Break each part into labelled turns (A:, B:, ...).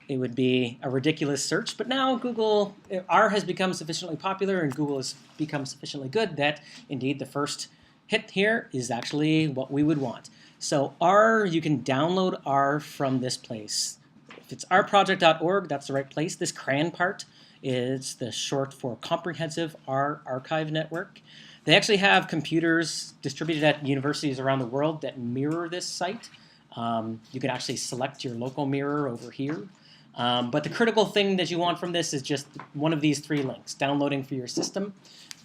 A: it would be a ridiculous search. But now Google, R has become sufficiently popular and Google has become sufficiently good that indeed the first hit here is actually what we would want. So R, you can download R from this place. If it's rproject.org, that's the right place. This CRAN part is the short for Comprehensive R Archive Network. They actually have computers distributed at universities around the world that mirror this site. You can actually select your local mirror over here. But the critical thing that you want from this is just one of these three links, downloading for your system.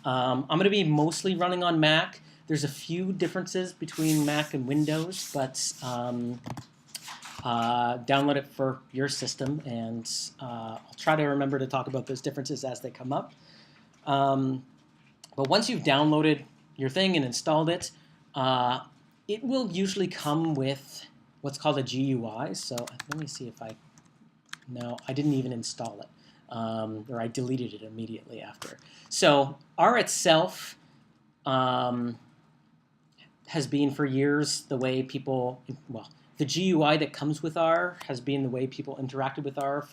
A: I'm going to be mostly running on Mac. There's a few differences between Mac and Windows, but download it for your system, and I'll try to remember to talk about those differences as they come up. But once you've downloaded your thing and installed it, it will usually come with what's called a GUI. So let me see if no, I didn't even install it, or I deleted it immediately after. So R itself has been for years the way people, well, the GUI that comes with R has been the way people interacted with R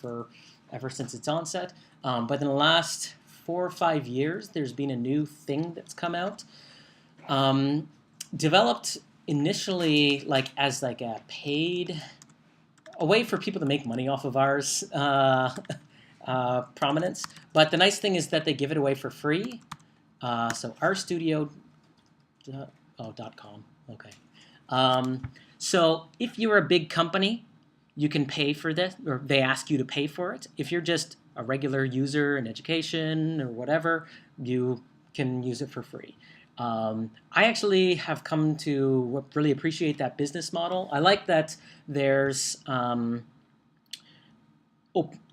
A: ever since its onset. But in the last 4 or 5 years, there's been a new thing that's come out, developed initially as a way for people to make money off of R's prominence. But the nice thing is that they give it away for free. So RStudio.com. Okay. So if you're a big company, you can pay for this, or they ask you to pay for it. If you're just a regular user in education or whatever, you can use it for free. I actually have come to really appreciate that business model. I like that there's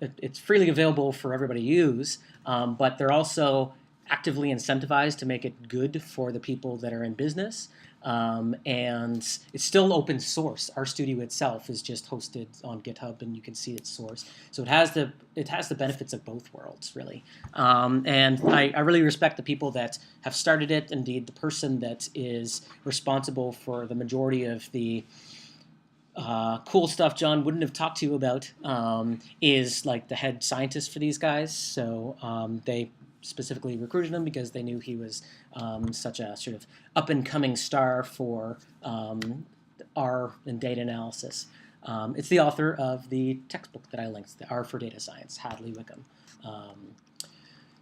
A: it's freely available for everybody to use, but they're also actively incentivized to make it good for the people that are in business. And it's still open source. RStudio itself is just hosted on GitHub, and you can see its source. So it has the benefits of both worlds, really. And I really respect the people that have started it. Indeed, the person that is responsible for the majority of the cool stuff John wouldn't have talked to you about is like the head scientist for these guys. So they specifically recruited him because they knew he was such a sort of up-and-coming star for R and data analysis. It's the author of the textbook that I linked, the R for Data Science, Hadley Wickham.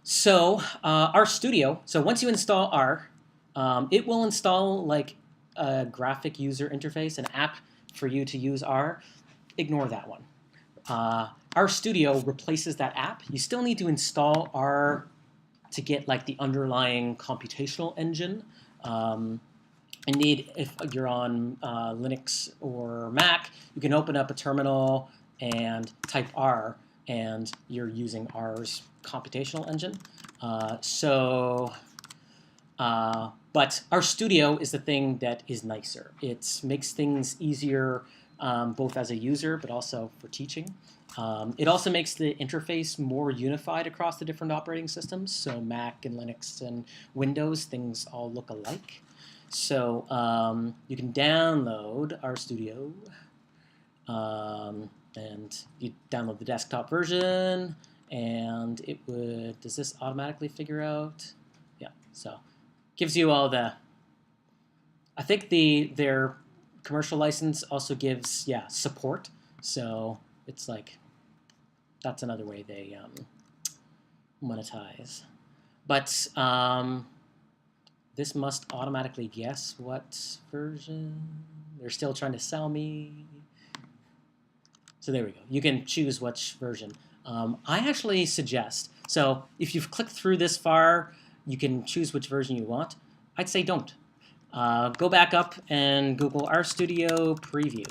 A: So RStudio, so once you install R, it will install like a graphic user interface, an app for you to use R. Ignore that one. RStudio replaces that app. You still need to install R to get like the underlying computational engine. Indeed, if you're on Linux or Mac, you can open up a terminal and type R, and you're using R's computational engine. But RStudio is the thing that is nicer. It makes things easier both as a user, but also for teaching. It also makes the interface more unified across the different operating systems. So Mac and Linux and Windows, things all look alike. So you can download RStudio, and you download the desktop version, and it would, does this automatically figure out? Yeah, so gives you all the, I think their commercial license also gives, yeah, support. So it's like, that's another way they monetize. But this must automatically guess what version. They're still trying to sell me. So there we go. You can choose which version. I actually suggest, so if you've clicked through this far, you can choose which version you want. I'd say don't. Go back up and Google RStudio Preview.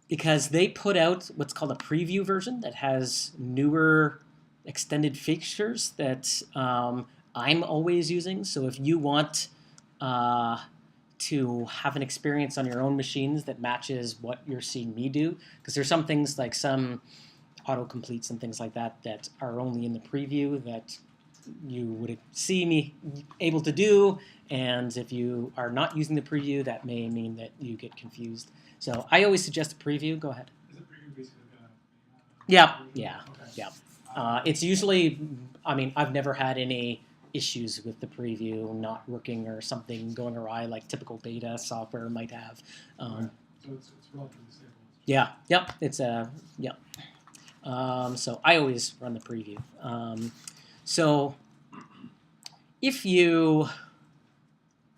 A: Because they put out what's called a preview version that has newer extended features that I'm always using. So if you want to have an experience on your own machines that matches what you're seeing me do, because there's some things like some autocompletes and things like that that are only in the preview that you would see me able to do. And if you are not using the preview, that may mean that you get confused. So I always suggest a preview. Go ahead.
B: Is the preview basically gonna?
A: Yeah.
B: Okay.
A: It's usually, I mean, I've never had any issues with the preview not working or something going awry like typical beta software might have.
B: Right. So it's relatively stable.
A: Yeah. Yep. It's a yep. So I always run the preview. So if you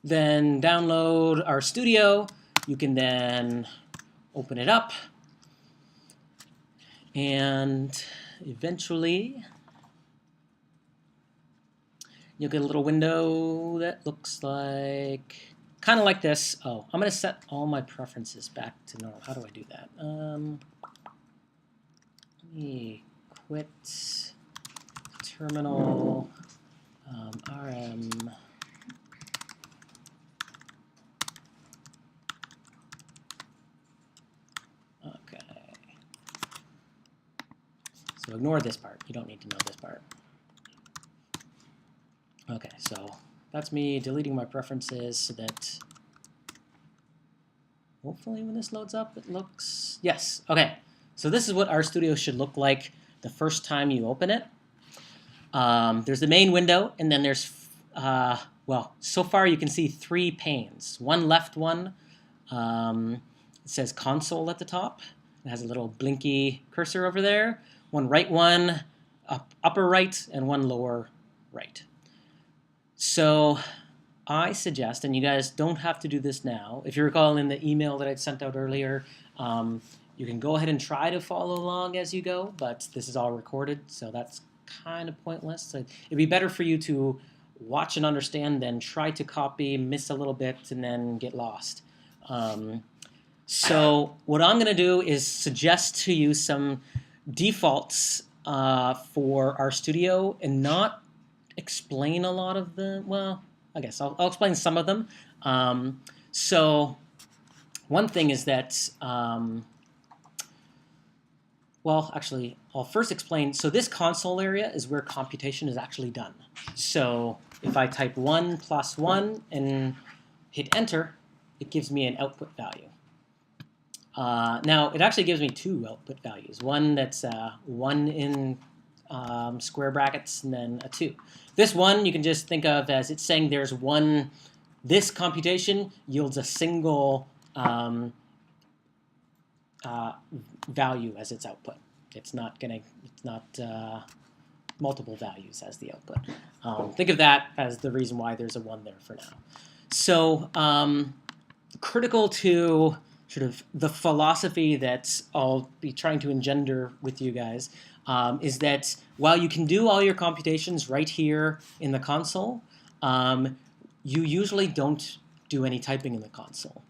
A: then download RStudio, you can then open it up, and eventually you'll get a little window that looks like kind of like this. Oh, I'm going to set all my preferences back to normal. How do I do that? Let me quit terminal rm. Okay. So ignore this part. You don't need to know this part. Okay, so that's me deleting my preferences so that hopefully when this loads up, it looks... Yes, okay. So this is what RStudio should look like the first time you open it. There's the main window, and then there's, well, so far you can see 3 panes. One left one, it says console at the top. It has a little blinky cursor over there. One right one, upper right, and one lower right. So I suggest, and you guys don't have to do this now, if you recall in the email that I'd sent out earlier, you can go ahead and try to follow along as you go, but this is all recorded, so that's kind of pointless. So it'd be better for you to watch and understand than try to copy, miss a little bit, and then get lost. So what I'm going to do is suggest to you some defaults for RStudio and not explain a lot of them. Well, I guess I'll explain some of them. So one thing is that, well, actually, I'll first explain. So this console area is where computation is actually done. So if I type 1 + 1 and hit enter, it gives me an output value. Now, it actually gives me 2 output values. One that's 1 in square brackets and then a 2. This one you can just think of as it's saying there's one, this computation yields a single value as its output. It's not multiple values as the output. Think of that as the reason why there's a 1 there for now. So critical to sort of the philosophy that I'll be trying to engender with you guys is that while you can do all your computations right here in the console, you usually don't do any typing in the console.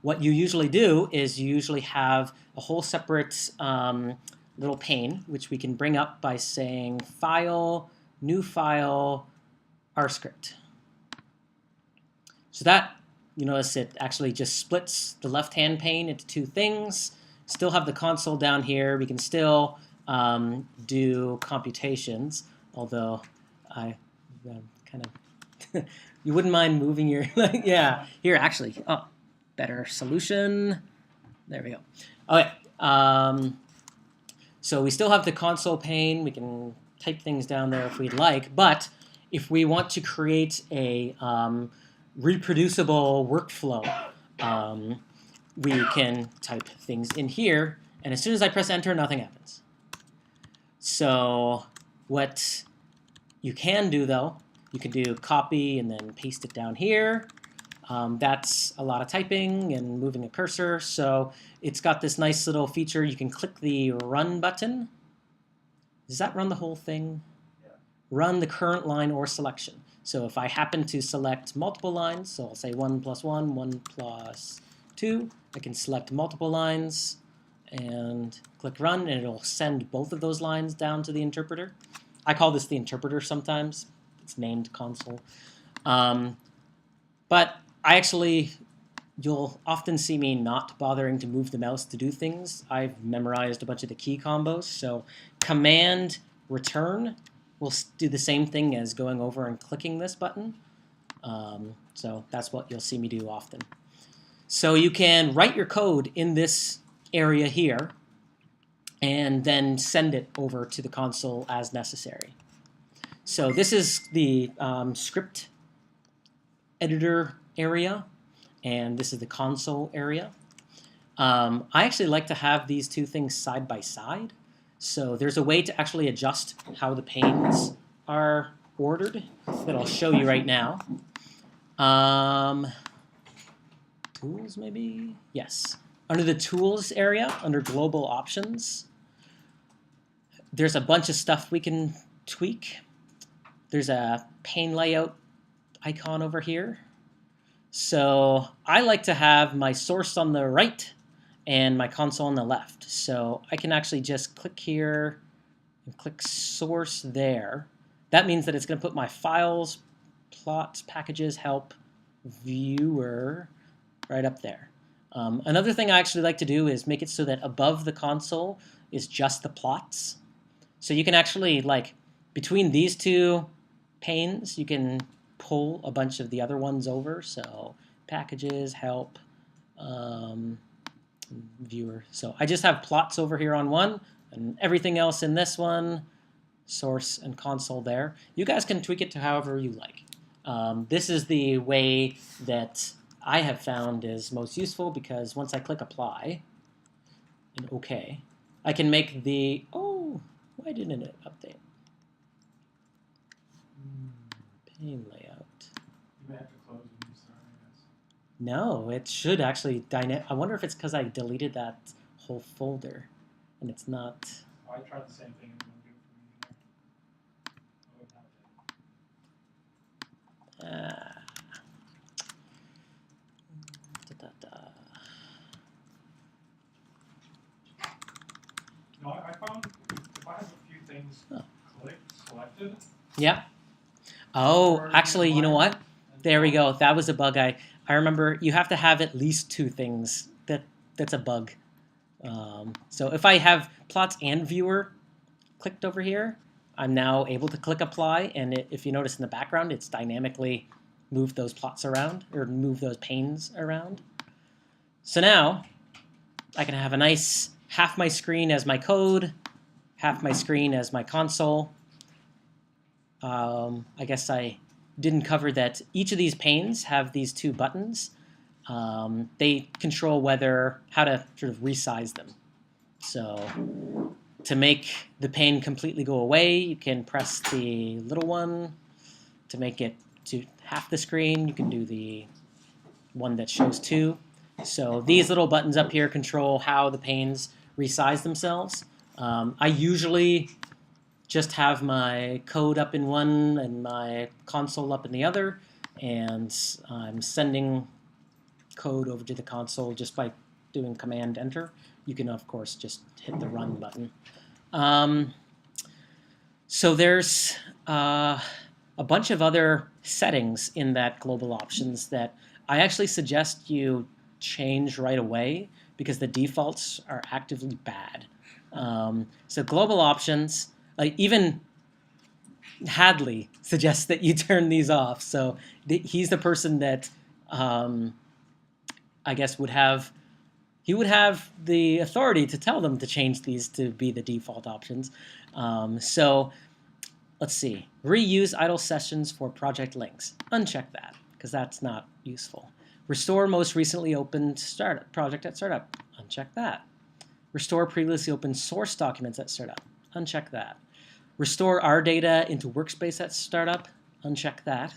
A: What you usually do is you usually have a whole separate little pane, which we can bring up by saying File, New File, RScript. So that, you notice it actually just splits the left-hand pane into 2 things. Still have the console down here. We can still do computations, although I kind of, you wouldn't mind moving your, yeah, here actually, oh, better solution. There we go. Okay, so we still have the console pane. We can type things down there if we'd like, but if we want to create a reproducible workflow, we can type things in here, and as soon as I press enter, nothing happens. So what you can do, though, you can do copy and then paste it down here. That's a lot of typing and moving a cursor, so it's got this nice little feature. You can click the run button. Does that run the whole thing?
B: Yeah.
A: Run the current line or selection. So if I happen to select multiple lines, so I'll say 1 + 1, 1 + 2, I can select multiple lines and click run, and it'll send both of those lines down to the interpreter. I call this the interpreter sometimes. It's named console. But I actually, you'll often see me not bothering to move the mouse to do things. I've memorized a bunch of the key combos. So Command, Return will do the same thing as going over and clicking this button. So that's what you'll see me do often. So you can write your code in this area here and then send it over to the console as necessary. So this is the script editor area, and this is the console area. I actually like to have these two things side by side. So there's a way to actually adjust how the panes are ordered that I'll show you right now. Tools, maybe? Yes. Under the Tools area, under Global Options, there's a bunch of stuff we can tweak. There's a Pane Layout icon over here. So I like to have my source on the right and my console on the left. So I can actually just click here and click Source there. That means that it's going to put my files, plots, packages, help, viewer right up there. Another thing I actually like to do is make it so that above the console is just the plots. So you can actually, like, between these two panes, you can pull a bunch of the other ones over. So packages, help, viewer. So I just have plots over here on one and everything else in this one, source and console there. You guys can tweak it to however you like. This is the way that I have found is most useful, because once I click apply and OK, I can make the, oh, why didn't it update? Pane Layout.
B: You may have to close and restart, I guess.
A: No, it should actually I wonder if it's because I deleted that whole folder and it's not.
B: Oh, I tried the same thing and it wouldn't do it for me either. No, I found if I have a few things selected.
A: Yeah. Oh, actually, you know what? There we go. That was a bug. I remember you have to have at least two things. That's a bug. So if I have plots and viewer clicked over here, I'm now able to click apply, and if you notice in the background, it's dynamically moved those plots around, or moved those panes around. So now I can have a nice half my screen as my code, half my screen as my console. I guess I didn't cover that each of these panes have these two buttons. They control how to sort of resize them. So to make the pane completely go away, you can press the little one. To make it to half the screen, you can do the one that shows two. So these little buttons up here control how the panes resize themselves. I usually just have my code up in one and my console up in the other, and I'm sending code over to the console just by doing Command Enter. You can, of course, just hit the Run button. So there's a bunch of other settings in that global options that I actually suggest you change right away, because the defaults are actively bad. So global options, even Hadley suggests that you turn these off. So he's the person that I guess would have the authority to tell them to change these to be the default options. So let's see. Reuse idle sessions for project links. Uncheck that, because that's not useful. Restore most recently opened project at startup. Uncheck that. Restore previously opened source documents at startup. Uncheck that. Restore R data into workspace at startup. Uncheck that.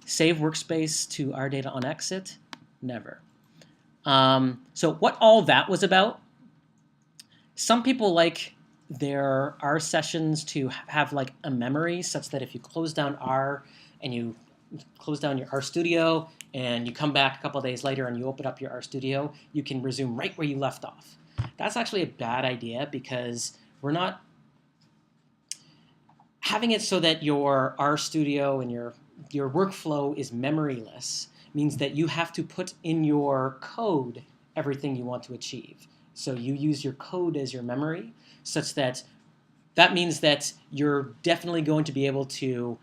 A: Save workspace to R data on exit. Never. So what all that was about, some people like their R sessions to have like a memory such that if you close down R and you close down your RStudio and you come back a couple of days later and you open up your RStudio, you can resume right where you left off. That's actually a bad idea, because we're not having it so that your RStudio and your workflow is memoryless. Means that you have to put in your code everything you want to achieve. So you use your code as your memory, such that that means that you're definitely going to be able to,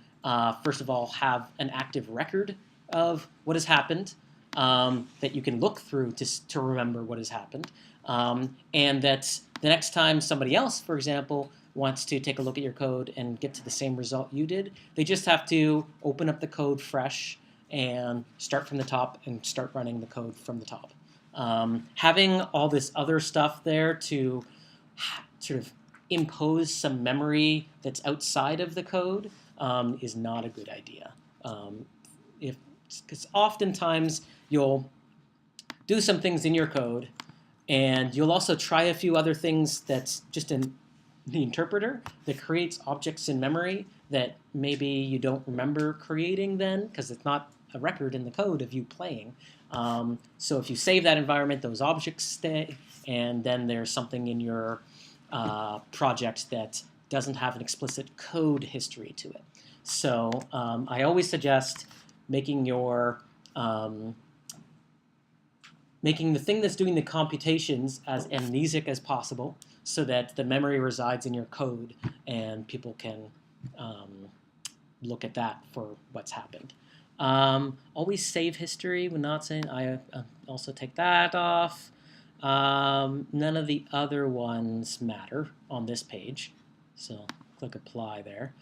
A: first of all, have an active record of what has happened, that you can look through to remember what has happened, and that the next time somebody else, for example, wants to take a look at your code and get to the same result you did, they just have to open up the code fresh and start from the top and start running the code from the top. Having all this other stuff there to sort of impose some memory that's outside of the code is not a good idea. Because oftentimes you'll do some things in your code, and you'll also try a few other things that's just in the interpreter that creates objects in memory that maybe you don't remember creating then, because it's not a record in the code of you playing. So if you save that environment, those objects stay, and then there's something in your project that doesn't have an explicit code history to it. So I always suggest making your making the thing that's doing the computations as amnesic as possible, so that the memory resides in your code and people can look at that for what's happened. Always save history when not saying. I also take that off. None of the other ones matter on this page, so click apply there.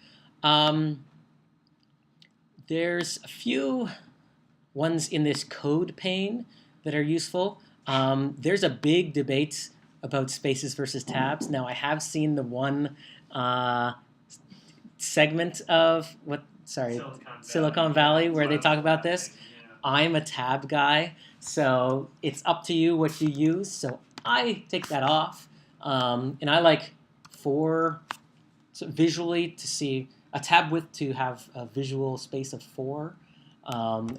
A: There's a few ones in this code pane that are useful. There's a big debate about spaces versus tabs. Now, I have seen the one segment of Silicon Valley where they talk about this.
B: Yeah.
A: I'm a tab guy, so it's up to you what you use. So I take that off, and I like visually to see a tab width to have a visual space of 4.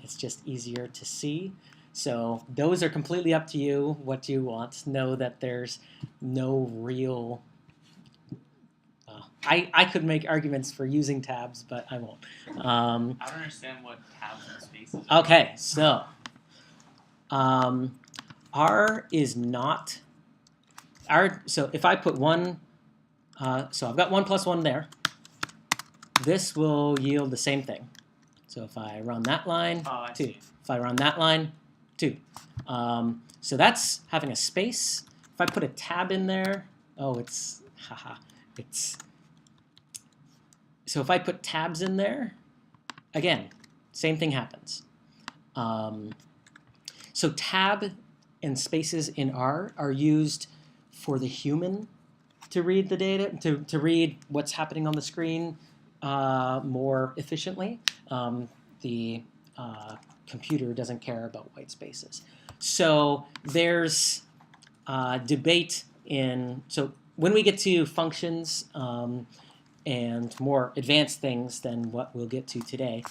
A: It's just easier to see. So those are completely up to you what you want. Know that there's no real... I could make arguments for using tabs, but I won't.
C: I don't understand what tabs and spaces are.
A: Okay, so R is not... So if I put 1... so I've got 1 plus 1 there. This will yield the same thing. So if I run that line, 2. If I run that line, 2. So that's having a space. If I put a tab in there, so if I put tabs in there, again, same thing happens. So tab and spaces in R are used for the human to read the data, to read what's happening on the screen more efficiently. The computer doesn't care about white spaces. So there's debate in... So when we get to functions and more advanced things than what we'll get to today,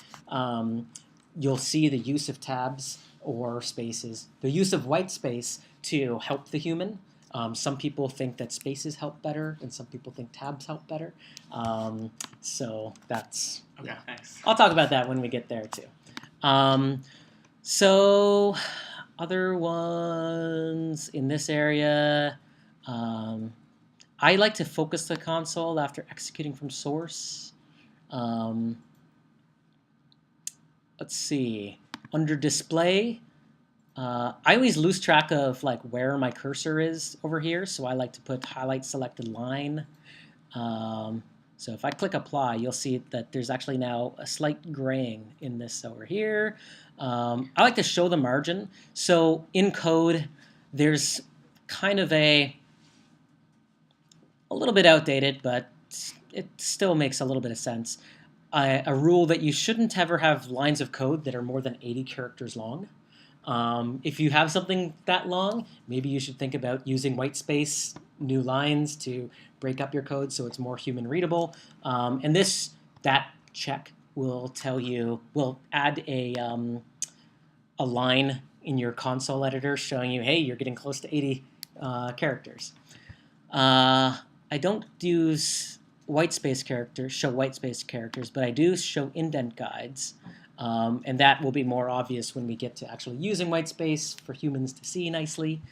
A: you'll see the use of tabs or spaces, the use of white space to help the human. Some people think that spaces help better, and some people think tabs help better. So that's...
C: Okay,
A: yeah.
C: thanks.
A: I'll talk about that when we get there, too. So other ones in this area, I like to focus the console after executing from source. Let's see. Under display, I always lose track of like where my cursor is over here, so I like to put highlight selected line. So if I click apply, you'll see that there's actually now a slight graying in this over here. I like to show the margin. So in code, there's kind of a little bit outdated, but it still makes a little bit of sense. A rule that you shouldn't ever have lines of code that are more than 80 characters long. If you have something that long, maybe you should think about using white space, new lines to break up your code so it's more human readable. And that check will tell you, will add a line in your console editor showing you, hey, you're getting close to 80 characters. I don't use white space characters, show white space characters, but I do show indent guides. And that will be more obvious when we get to actually using white space for humans to see nicely.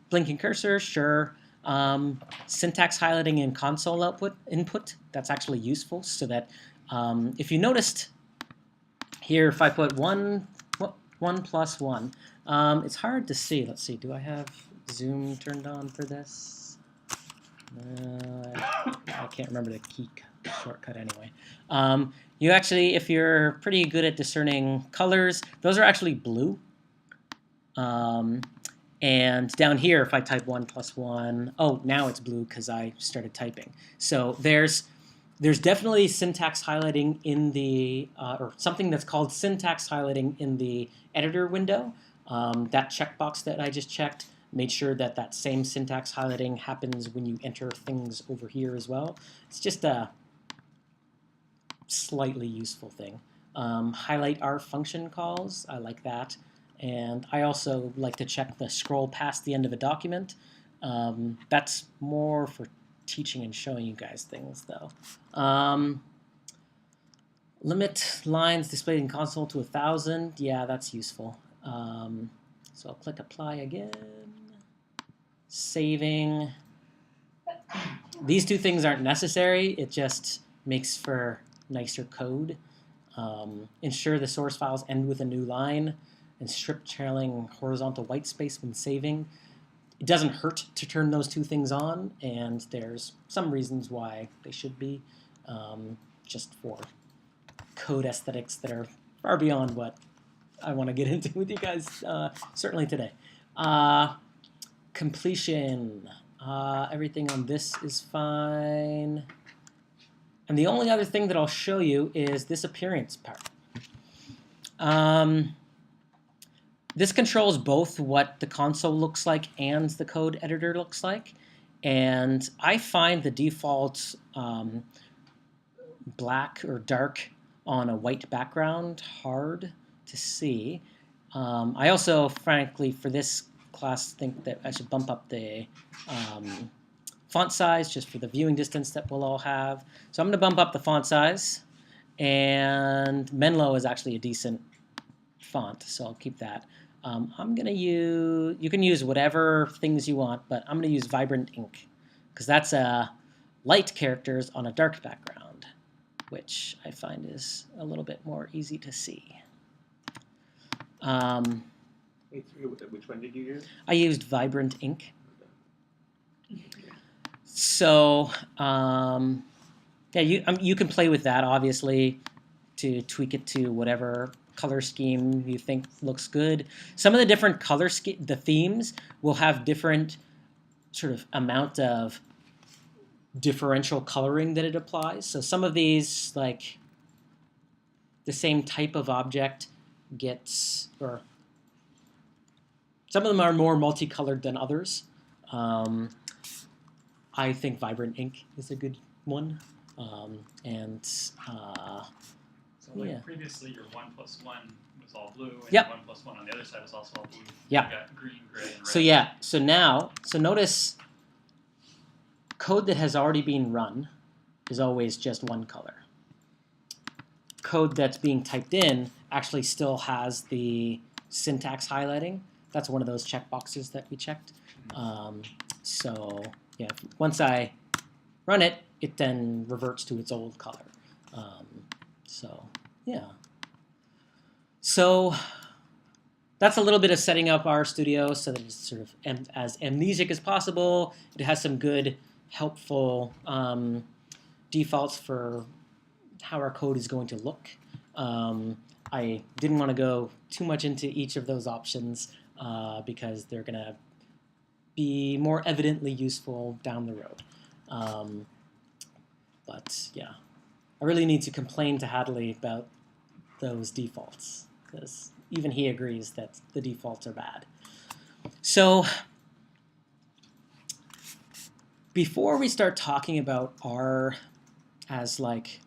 A: Blinking cursor, sure. syntax highlighting in console input. That's actually useful, so that if you noticed here, if I put 1 plus 1, it's hard to see. Let's see, do I have zoom turned on for this? I can't remember the key shortcut anyway. You actually, if you're pretty good at discerning colors, those are actually blue. And down here, if I type 1 plus 1, oh, now it's blue because I started typing. So there's definitely syntax highlighting in the, or something that's called syntax highlighting in the editor window. That checkbox that I just checked made sure that that same syntax highlighting happens when you enter things over here as well. It's just a slightly useful thing. Highlight our function calls, I like that. And I also like to check the scroll past the end of a document. That's more for teaching and showing you guys things, though. Limit lines displayed in console to 1,000. Yeah, that's useful. So I'll click apply again. Saving. These two things aren't necessary. It just makes for nicer code. Ensure the source files end with a new line, and strip trailing horizontal white space when saving. It doesn't hurt to turn those two things on, and there's some reasons why they should be, just for code aesthetics that are far beyond what I want to get into with you guys, certainly today. Completion. Everything on this is fine. And the only other thing that I'll show you is this appearance part. This controls both what the console looks like and the code editor looks like. And I find the default black or dark on a white background hard to see. I also, frankly, for this class, think that I should bump up the font size just for the viewing distance that we'll all have. So I'm going to bump up the font size. And Menlo is actually a decent font, so I'll keep that. I'm going to use, you can use whatever things you want, but I'm going to use Vibrant Ink because that's light characters on a dark background, which I find is a little bit more easy to see.
D: Which one did you use?
A: I used Vibrant Ink. So yeah, you can play with that, obviously, to tweak it to whatever color scheme you think looks good. Some of the different color the themes will have different sort of amount of differential coloring that it applies. So some of these, like the same type of object gets, or some of them are more multicolored than others. I think Vibrant Ink is a good one.
B: So like
A: yeah.
B: previously your 1 plus 1 was all blue, and
A: Yep.
B: your 1 plus 1 on the other side was also all blue.
A: Yeah.
B: You got green, gray, and red.
A: So yeah, so now, so notice code that has already been run is always just one color. Code that's being typed in actually still has the syntax highlighting. That's one of those checkboxes that we checked. So yeah, once I run it, it then reverts to its old color. So yeah. So that's a little bit of setting up RStudio so that it's sort of as amnesic as possible. It has some good, helpful defaults for how our code is going to look. I didn't want to go too much into each of those options because they're going to be more evidently useful down the road. But yeah, I really need to complain to Hadley about those defaults because even he agrees that the defaults are bad. So before we start talking about R as like,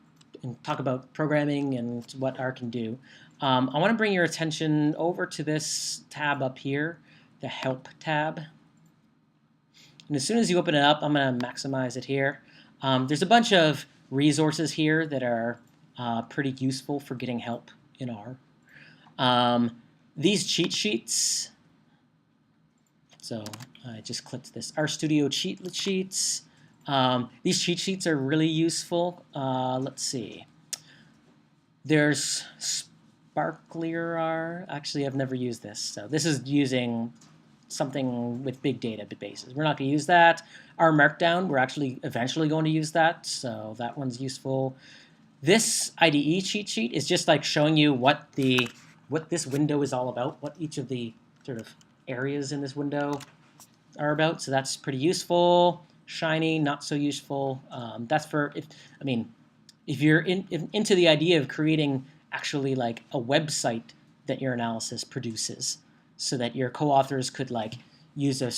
A: and talk about programming and what R can do, I want to bring your attention over to this tab up here, the Help tab. And as soon as you open it up, I'm going to maximize it here. There's a bunch of resources here that are pretty useful for getting help in R. These cheat sheets, So I just clicked this RStudio cheat sheets. These cheat sheets are really useful. Let's see. There's Sparklier R. Actually, I've never used this. So this is using something with big databases. We're not going to use that. R Markdown, we're actually eventually going to use that. So that one's useful. This IDE cheat sheet is just like showing you what this window is all about, what each of the sort of areas in this window are about. So that's pretty useful. Shiny, not so useful. That's for if you're into the idea of creating actually like a website that your analysis produces, so that your co-authors could like use a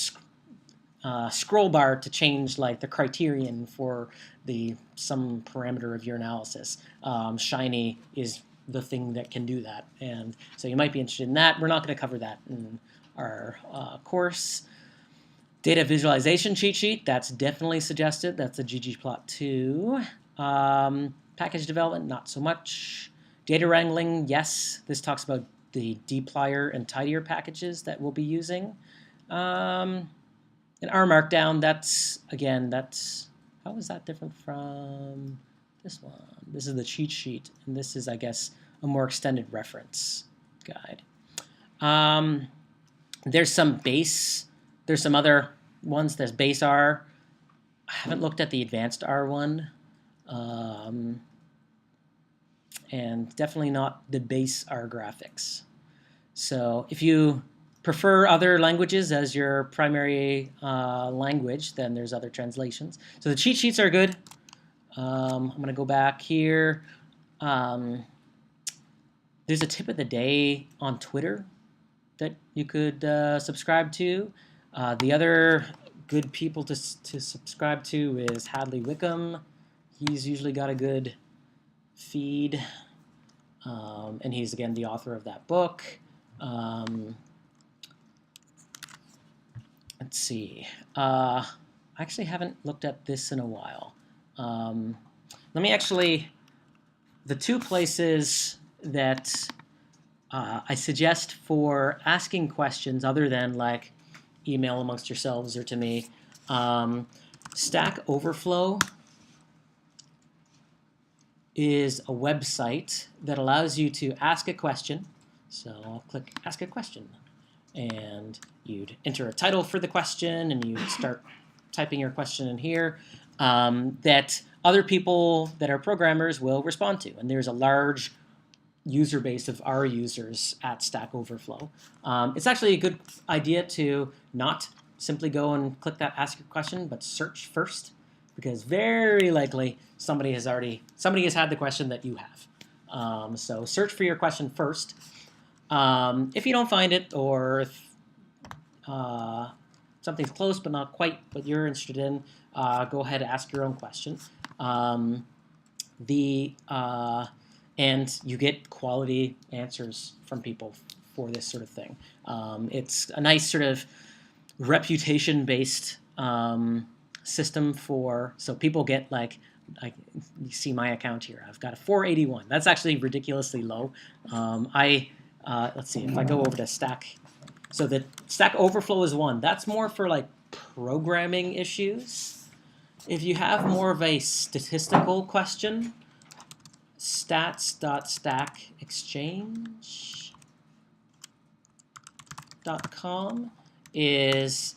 A: scroll bar to change like the criterion for some parameter of your analysis. Shiny is the thing that can do that, and so you might be interested in that. We're not going to cover that in our course. Data visualization cheat sheet, that's definitely suggested. That's a ggplot2. Package development, not so much. Data wrangling, yes. This talks about the dplyr and tidier packages that we'll be using. And R Markdown, how is that different from this one? This is the cheat sheet, and this is, I guess, a more extended reference guide. There's some other ones. There's base R. I haven't looked at the advanced R one. And definitely not the base R graphics. So if you prefer other languages as your primary language, then there's other translations. So the cheat sheets are good. I'm going to go back here. There's a tip of the day on Twitter that you could subscribe to. The other good people to subscribe to is Hadley Wickham. He's usually got a good feed, and he's, again, the author of that book. Let's see. I actually haven't looked at this in a while. Let me actually, the two places that I suggest for asking questions other than like email amongst yourselves or to me, Stack Overflow is a website that allows you to ask a question. So I'll click Ask a Question, and you'd enter a title for the question, and you'd start typing your question in here that other people that are programmers will respond to. And there's a large user base of our users at Stack Overflow. It's actually a good idea to not simply go and click that Ask a Question, but search first, because very likely somebody has had the question that you have. So search for your question first. If you don't find it, or if something's close but not quite what you're interested in, go ahead and ask your own question. And you get quality answers from people for this sort of thing. It's a nice sort of reputation-based system so people get like you see my account here. I've got a 481. That's actually ridiculously low. Let's see if I go over to Stack. So the Stack Overflow is one. That's more for like programming issues. If you have more of a statistical question, stats.stackexchange.com is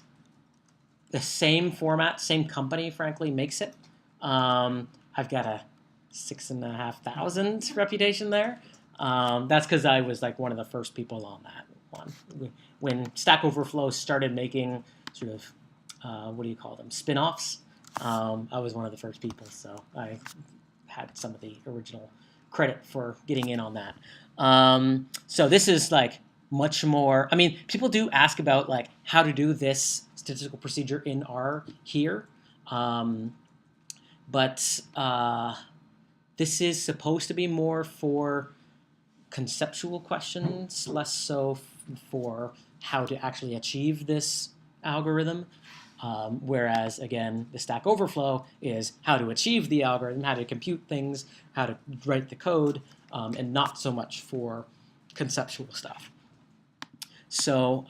A: the same format, same company, frankly, makes it. I've got a 6,500 reputation there. That's because I was like one of the first people on that one. When Stack Overflow started making sort of, what do you call them, spin-offs, I was one of the first people, so I had some of the original credit for getting in on that. So this is like much more, I mean, people do ask about like how to do this statistical procedure in R here, but this is supposed to be more for conceptual questions, less so for how to actually achieve this algorithm. Whereas, again, the Stack Overflow is how to achieve the algorithm, how to compute things, how to write the code, and not so much for conceptual stuff. So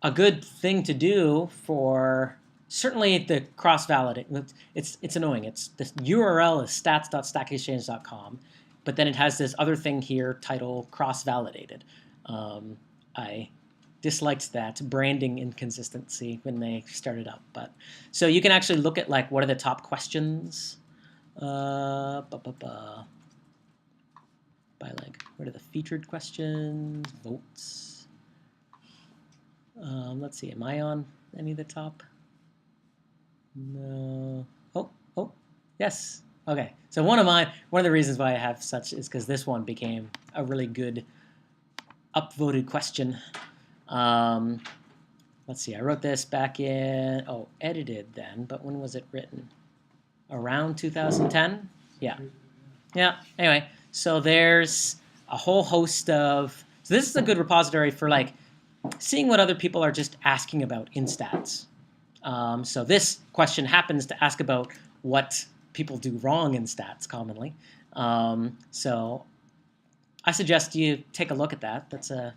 A: a good thing to do for certainly the cross-validate. It's annoying. It's the URL is stats.stackexchange.com, but then it has this other thing here titled cross-validated. I disliked that branding inconsistency when they started up, but so you can actually look at like what are the top questions. By like what are the featured questions, votes. Let's see, am I on any of the top? No. Oh, yes. Okay. So one of the reasons why I have such is because this one became a really good upvoted question. Let's see. I wrote this back in edited then, but when was it written? Around 2010. Yeah. Anyway, so there's a whole host of. So this is a good repository for like seeing what other people are just asking about in stats. So this question happens to ask about what people do wrong in stats commonly. So I suggest you take a look at that. That's a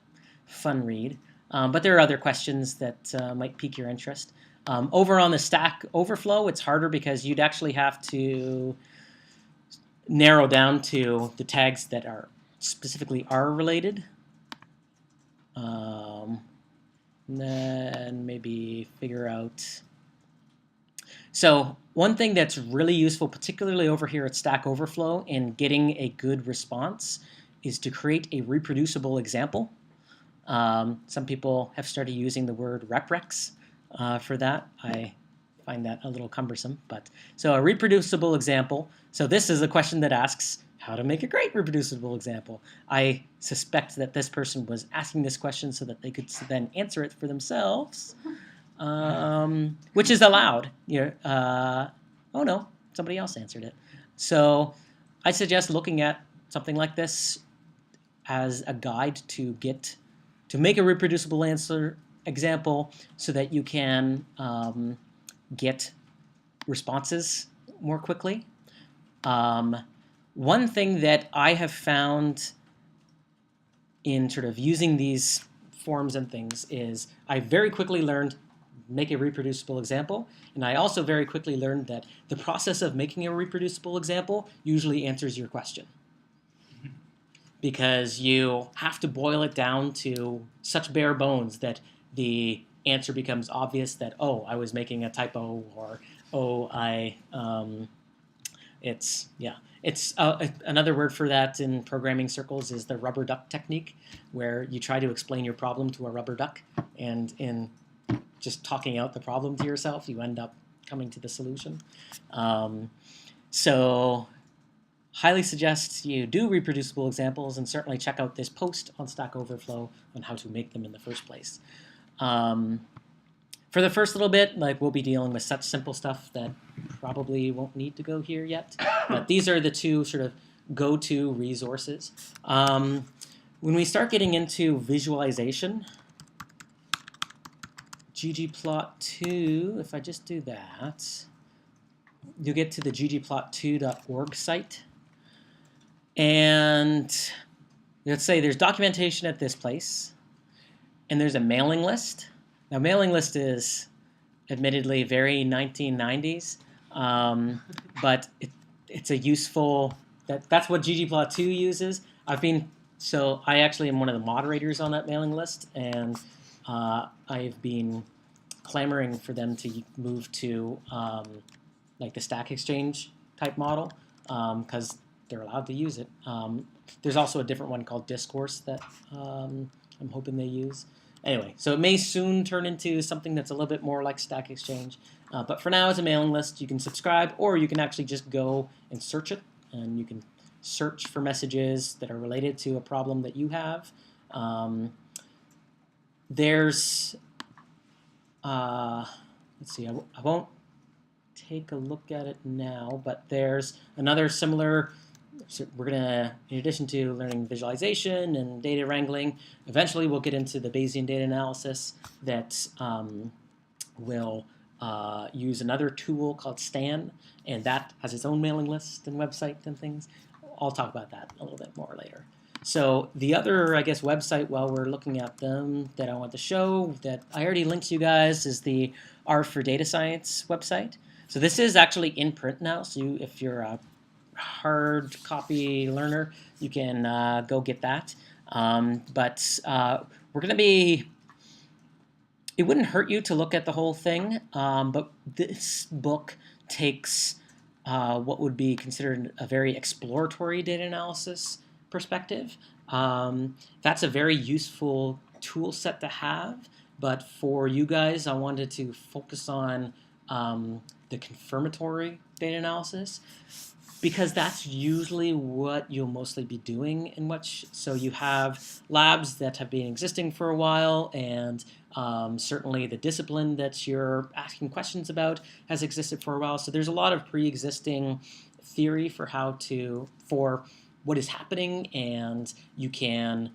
A: fun read. But there are other questions that might pique your interest. Over on the Stack Overflow, it's harder because you'd actually have to narrow down to the tags that are specifically R related. And then maybe figure out. So one thing that's really useful, particularly over here at Stack Overflow in getting a good response, is to create a reproducible example. Some people have started using the word reprex for that. I find that a little cumbersome. So a reproducible example. So this is a question that asks how to make a great reproducible example. I suspect that this person was asking this question so that they could then answer it for themselves, which is allowed. Oh no, somebody else answered it. So I suggest looking at something like this as a guide to make a reproducible example so that you can get responses more quickly. One thing that I have found in sort of using these forms and things is I very quickly learned make a reproducible example, and I also very quickly learned that the process of making a reproducible example usually answers your question. Because you have to boil it down to such bare bones that the answer becomes obvious that, oh, I was making a typo, or, oh, it's another word for that in programming circles is the rubber duck technique, where you try to explain your problem to a rubber duck, and in just talking out the problem to yourself, you end up coming to the solution. So highly suggest you do reproducible examples, and certainly check out this post on Stack Overflow on how to make them in the first place. For the first little bit, we'll be dealing with such simple stuff that probably won't need to go here yet. But these are the two sort of go-to resources. When we start getting into visualization, ggplot2, if I just do that, you get to the ggplot2.org site. And let's say there's documentation at this place, and there's a mailing list. Now, mailing list is admittedly very 1990s, but it's a useful, that's what ggplot2 uses. I actually am one of the moderators on that mailing list, and I've been clamoring for them to move to the Stack Exchange type model, because they're allowed to use it. There's also a different one called Discourse that I'm hoping they use. Anyway, so it may soon turn into something that's a little bit more like Stack Exchange. But for now, it's a mailing list. You can subscribe, or you can actually just go and search it, and you can search for messages that are related to a problem that you have. There's, let's see, I won't take a look at it now, but there's another similar. So we're going to, in addition to learning visualization and data wrangling, eventually we'll get into the Bayesian data analysis that will use another tool called Stan, and that has its own mailing list and website and things. I'll talk about that a little bit more later. So the other, I guess, website while we're looking at them that I want to show that I already linked to you guys is the R for Data Science website. So this is actually in print now. So if you're a hard copy learner, you can go get that. But we're going to be. It wouldn't hurt you to look at the whole thing, but this book takes what would be considered a very exploratory data analysis perspective. That's a very useful tool set to have, but for you guys, I wanted to focus on the confirmatory data analysis because that's usually what you'll mostly be doing in which. So you have labs that have been existing for a while, and certainly the discipline that you're asking questions about has existed for a while. So there's a lot of pre-existing theory for what is happening, and you can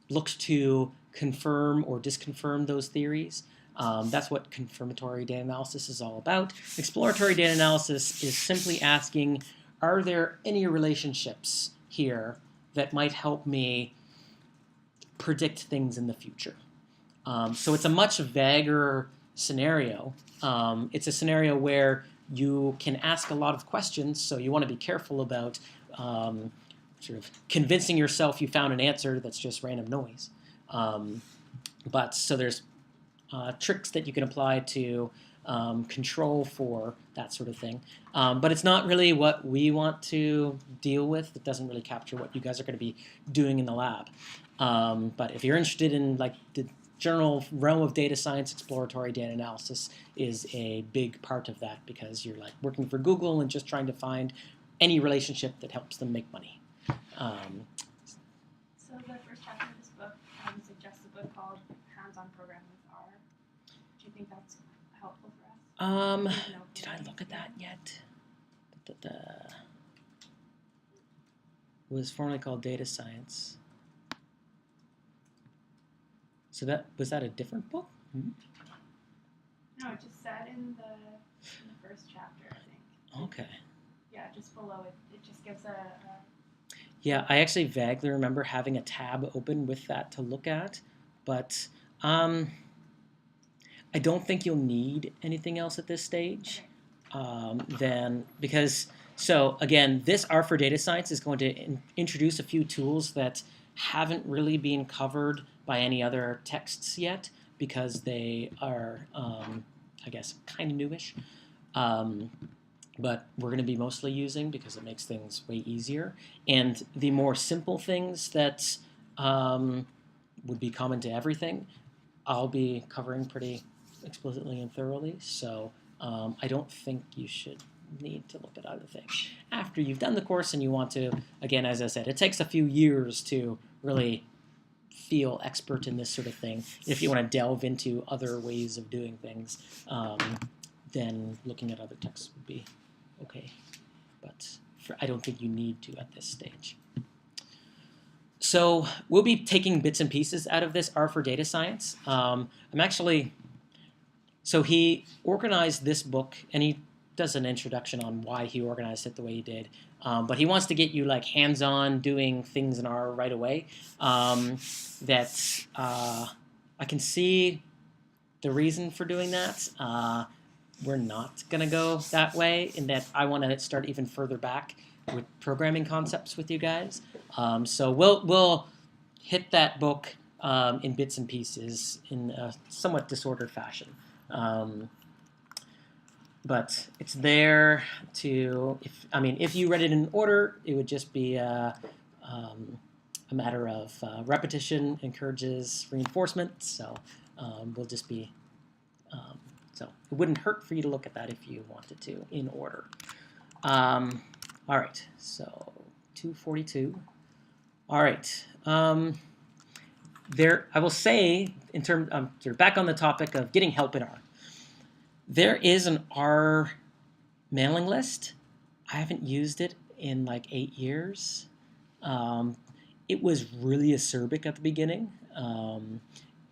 A: look to confirm or disconfirm those theories. That's what confirmatory data analysis is all about. Exploratory data analysis is simply asking, are there any relationships here that might help me predict things in the future? So it's a much vaguer scenario. It's a scenario where you can ask a lot of questions, so you want to be careful about sort of convincing yourself you found an answer that's just random noise. But so there's tricks that you can apply to control for that sort of thing. But it's not really what we want to deal with. It doesn't really capture what you guys are going to be doing in the lab. But if you're interested in like the general realm of data science, exploratory data analysis is a big part of that because you're like working for Google and just trying to find any relationship that helps them make money.
E: So the first chapter of this book suggests a book called Hands-on Programming with R. Do you think that's helpful for us?
A: Did I look at that yet? It was formerly called data science. So was that a different book? Mm-hmm.
E: No, it just said in the first chapter, I think.
A: Okay.
E: Yeah, just below it. It just gives a
A: Yeah, I actually vaguely remember having a tab open with that to look at, but I don't think you'll need anything else at this stage. So again, this R for Data Science is going to introduce a few tools that haven't really been covered by any other texts yet because they are, I guess, kind of newish. But we're going to be mostly using because it makes things way easier. And the more simple things that would be common to everything, I'll be covering pretty explicitly and thoroughly. So I don't think you should need to look at other things. After you've done the course and you want to, again, as I said, it takes a few years to really feel expert in this sort of thing. If you want to delve into other ways of doing things, then looking at other texts would be okay. But I don't think you need to at this stage. So we'll be taking bits and pieces out of this R for Data Science. So he organized this book, and he does an introduction on why he organized it the way he did. But he wants to get you like hands-on doing things in R right away. I can see the reason for doing that. We're not going to go that way in that I want to start even further back with programming concepts with you guys. So we'll hit that book in bits and pieces in a somewhat disordered fashion. But it's there to, if you read it in order, it would just be a matter of repetition encourages reinforcement. So we'll just be, so it wouldn't hurt for you to look at that if you wanted to in order. All right, so 242. All right. I will say, in terms sort of back on the topic of getting help in R, there is an R mailing list. I haven't used it in like 8 years. It was really acerbic at the beginning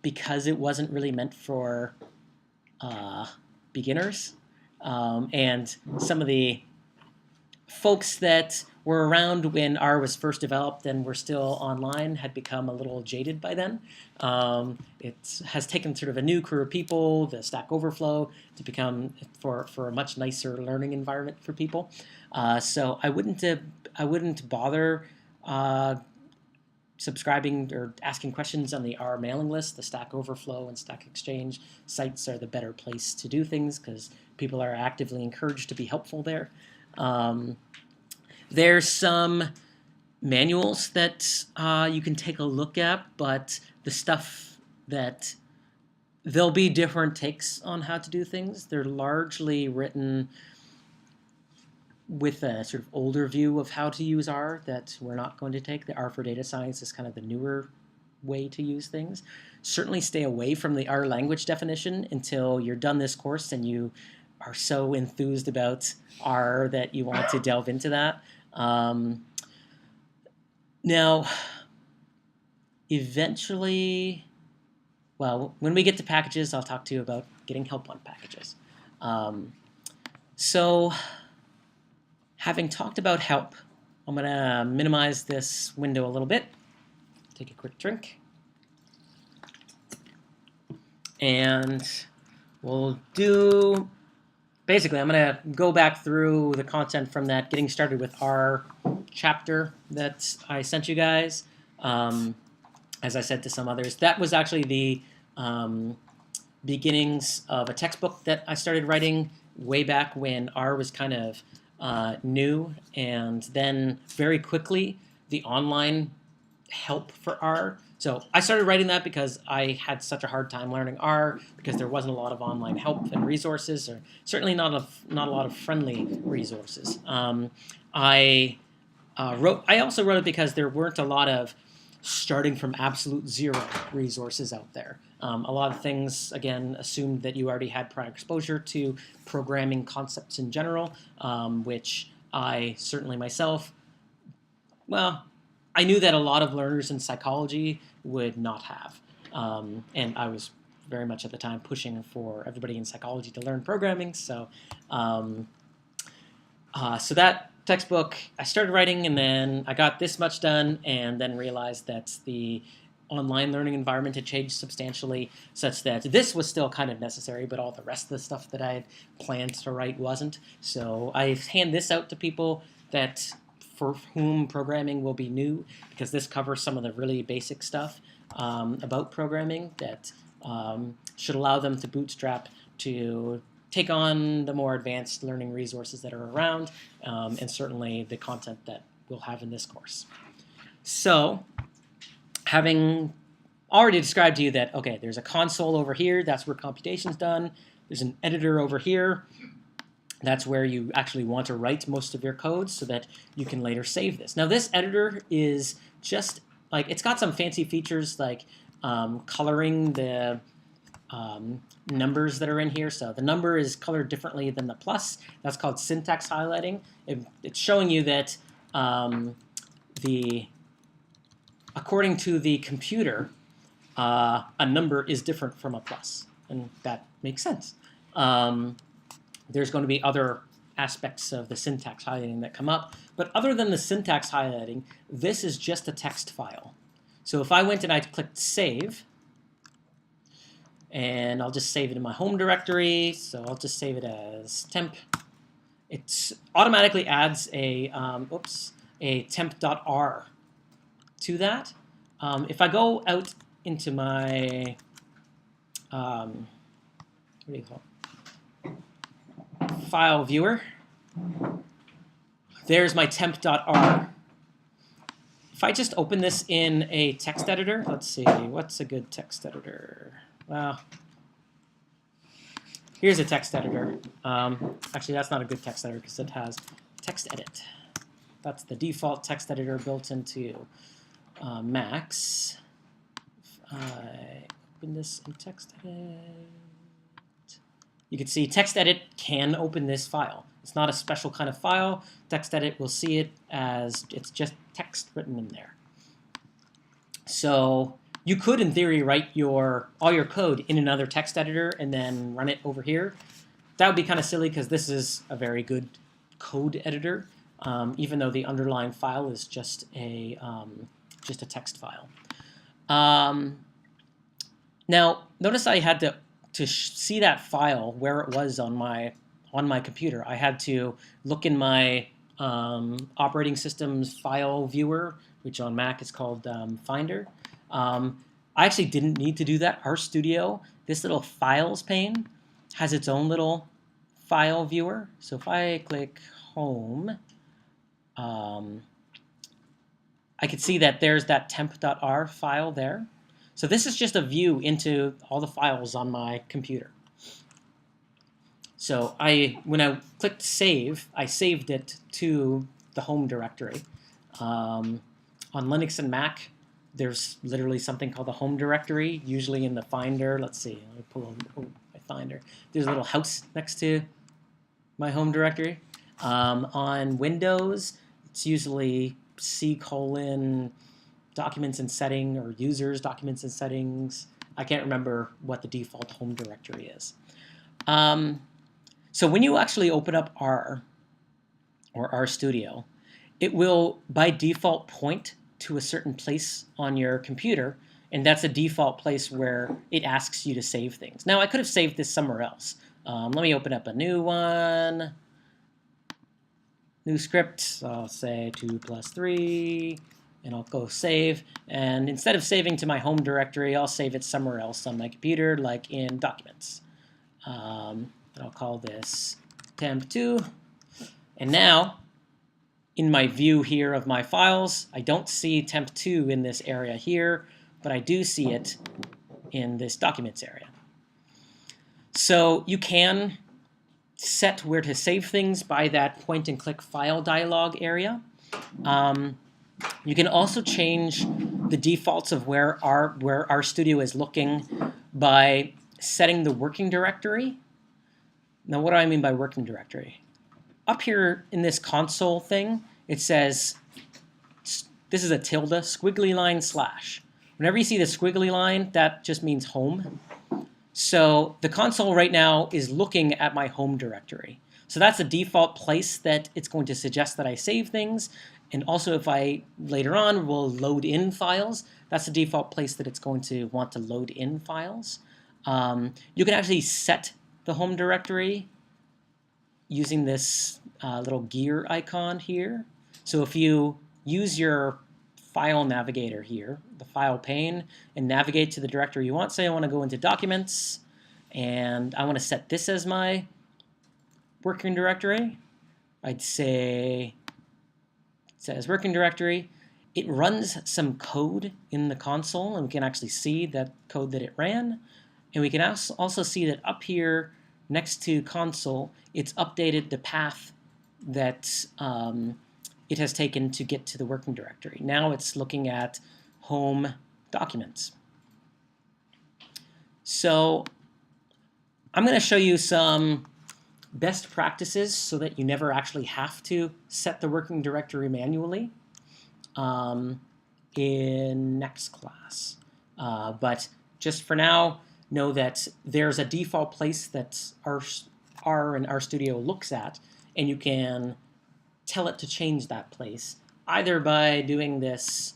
A: because it wasn't really meant for beginners. And some of the folks that were around when R was first developed and were still online had become a little jaded by then. It has taken sort of a new crew of people, the Stack Overflow, to become for a much nicer learning environment for people. So I wouldn't bother subscribing or asking questions on the R mailing list. The Stack Overflow and Stack Exchange sites are the better place to do things because people are actively encouraged to be helpful there. There's some manuals that you can take a look at, but the stuff that there'll be different takes on how to do things. They're largely written with a sort of older view of how to use R that we're not going to take. The R for data science is kind of the newer way to use things. Certainly stay away from the R language definition until you're done this course and you are so enthused about R that you want to delve into that. Now, eventually, well, when we get to packages, I'll talk to you about getting help on packages. So, having talked about help, I'm going to minimize this window a little bit. Take a quick drink. And we'll do... Basically, I'm going to go back through the content from that Getting Started with R chapter that I sent you guys. As I said to some others, that was actually the beginnings of a textbook that I started writing way back when R was kind of new, and then very quickly the online help for R. So I started writing that because I had such a hard time learning R because there wasn't a lot of online help and resources, or certainly not a lot of friendly resources. I also wrote it because there weren't a lot of starting from absolute zero resources out there. A lot of things, again, assumed that you already had prior exposure to programming concepts in general, which I certainly myself, well, I knew that a lot of learners in psychology would not have. And I was very much at the time pushing for everybody in psychology to learn programming. So, so that textbook I started writing, and then I got this much done, and then realized that the online learning environment had changed substantially, such that this was still kind of necessary, but all the rest of the stuff that I had planned to write wasn't. So I hand this out to people that for whom programming will be new, because this covers some of the really basic stuff about programming that should allow them to bootstrap to take on the more advanced learning resources that are around, and certainly the content that we'll have in this course. So, having already described to you that, okay, there's a console over here, that's where computation's done. There's an editor over here. That's where you actually want to write most of your code so that you can later save this. Now, this editor is just, like, it's got some fancy features like coloring the numbers that are in here. So the number is colored differently than the plus. That's called syntax highlighting. It's showing you that according to the computer, a number is different from a plus, and that makes sense. There's going to be other aspects of the syntax highlighting that come up, but other than the syntax highlighting, this is just a text file. So if I went and I clicked save, and I'll just save it in my home directory, so I'll just save it as temp. It automatically adds a temp.r to that. If I go out into my what do you call it? File viewer, there's my temp.r. If I just open this in a text editor, let's see, what's a good text editor? Well, here's a text editor. Actually, that's not a good text editor because it has text edit. That's the default text editor built into Macs. If I open this in text edit, you can see text edit can open this file. It's not a special kind of file. Text edit will see it as it's just text written in there. So you could, in theory, write all your code in another text editor and then run it over here. That would be kind of silly because this is a very good code editor. even though the underlying file is just a text file. Now, notice I had to see that file where it was on my computer. I had to look in my operating system's file viewer, which on Mac is called Finder. I actually didn't need to do that. RStudio, this little files pane, has its own little file viewer. So if I click Home, I could see that there's that temp.r file there. So this is just a view into all the files on my computer. So when I clicked Save, I saved it to the home directory. On Linux and Mac, there's literally something called the home directory, usually in the Finder. Let's see, let me pull my Finder. There's a little house next to my home directory. On Windows, it's usually C:, documents and setting, or users, documents and settings. I can't remember what the default home directory is. So when you actually open up R or RStudio, it will by default point to a certain place on your computer, and that's a default place where it asks you to save things. Now I could have saved this somewhere else. Let me open up a new one. New script, I'll say 2 + 3, and I'll go save. And instead of saving to my home directory, I'll save it somewhere else on my computer, like in Documents. And I'll call this temp2. And now, in my view here of my files, I don't see temp2 in this area here, but I do see it in this Documents area. So you can set where to save things by that point-and-click file dialog area. You can also change the defaults of where RStudio is looking by setting the working directory. Now, what do I mean by working directory? Up here in this console thing, it says, this is a tilde, squiggly line /. Whenever you see the squiggly line, that just means home. So the console right now is looking at my home directory. So that's the default place that it's going to suggest that I save things. And also if I, later on, will load in files, that's the default place that it's going to want to load in files. You can actually set the home directory using this little gear icon here. So if you use your file navigator here, the file pane, and navigate to the directory you want, say I want to go into Documents, and I want to set this as my working directory, I'd say it says working directory. It runs some code in the console, and we can actually see that code that it ran. And we can also see that up here next to console, it's updated the path that it has taken to get to the working directory. Now it's looking at home documents. So I'm going to show you some best practices so that you never actually have to set the working directory manually in next class. But just for now, know that there's a default place that R and RStudio looks at, and you can tell it to change that place, either by doing this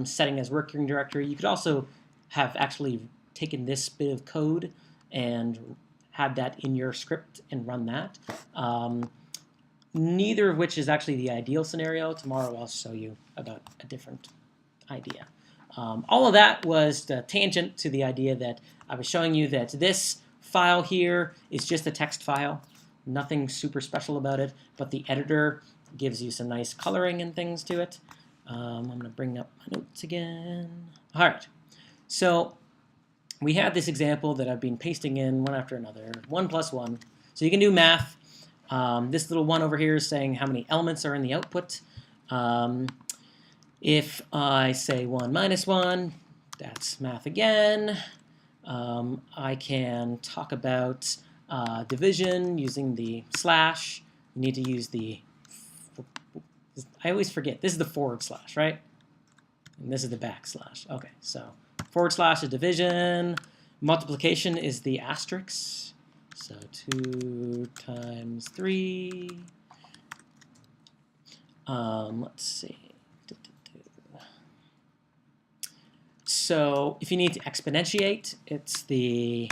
A: setting as working directory. You could also have actually taken this bit of code and had that in your script and run that. Neither of which is actually the ideal scenario. Tomorrow I'll show you about a different idea. All of that was the tangent to the idea that I was showing you that this file here is just a text file. Nothing super special about it, but the editor gives you some nice coloring and things to it. I'm going to bring up my notes again. All right, so we have this example that I've been pasting in one after another, 1 + 1. So you can do math. This little one over here is saying how many elements are in the output. If I say 1 - 1, that's math again. I can talk about division using the /. You need to use the, I always forget, this is the /, right? And this is the \. Okay, so / is division. Multiplication is the asterisk. So 2 × 3 Let's see. So if you need to exponentiate, it's the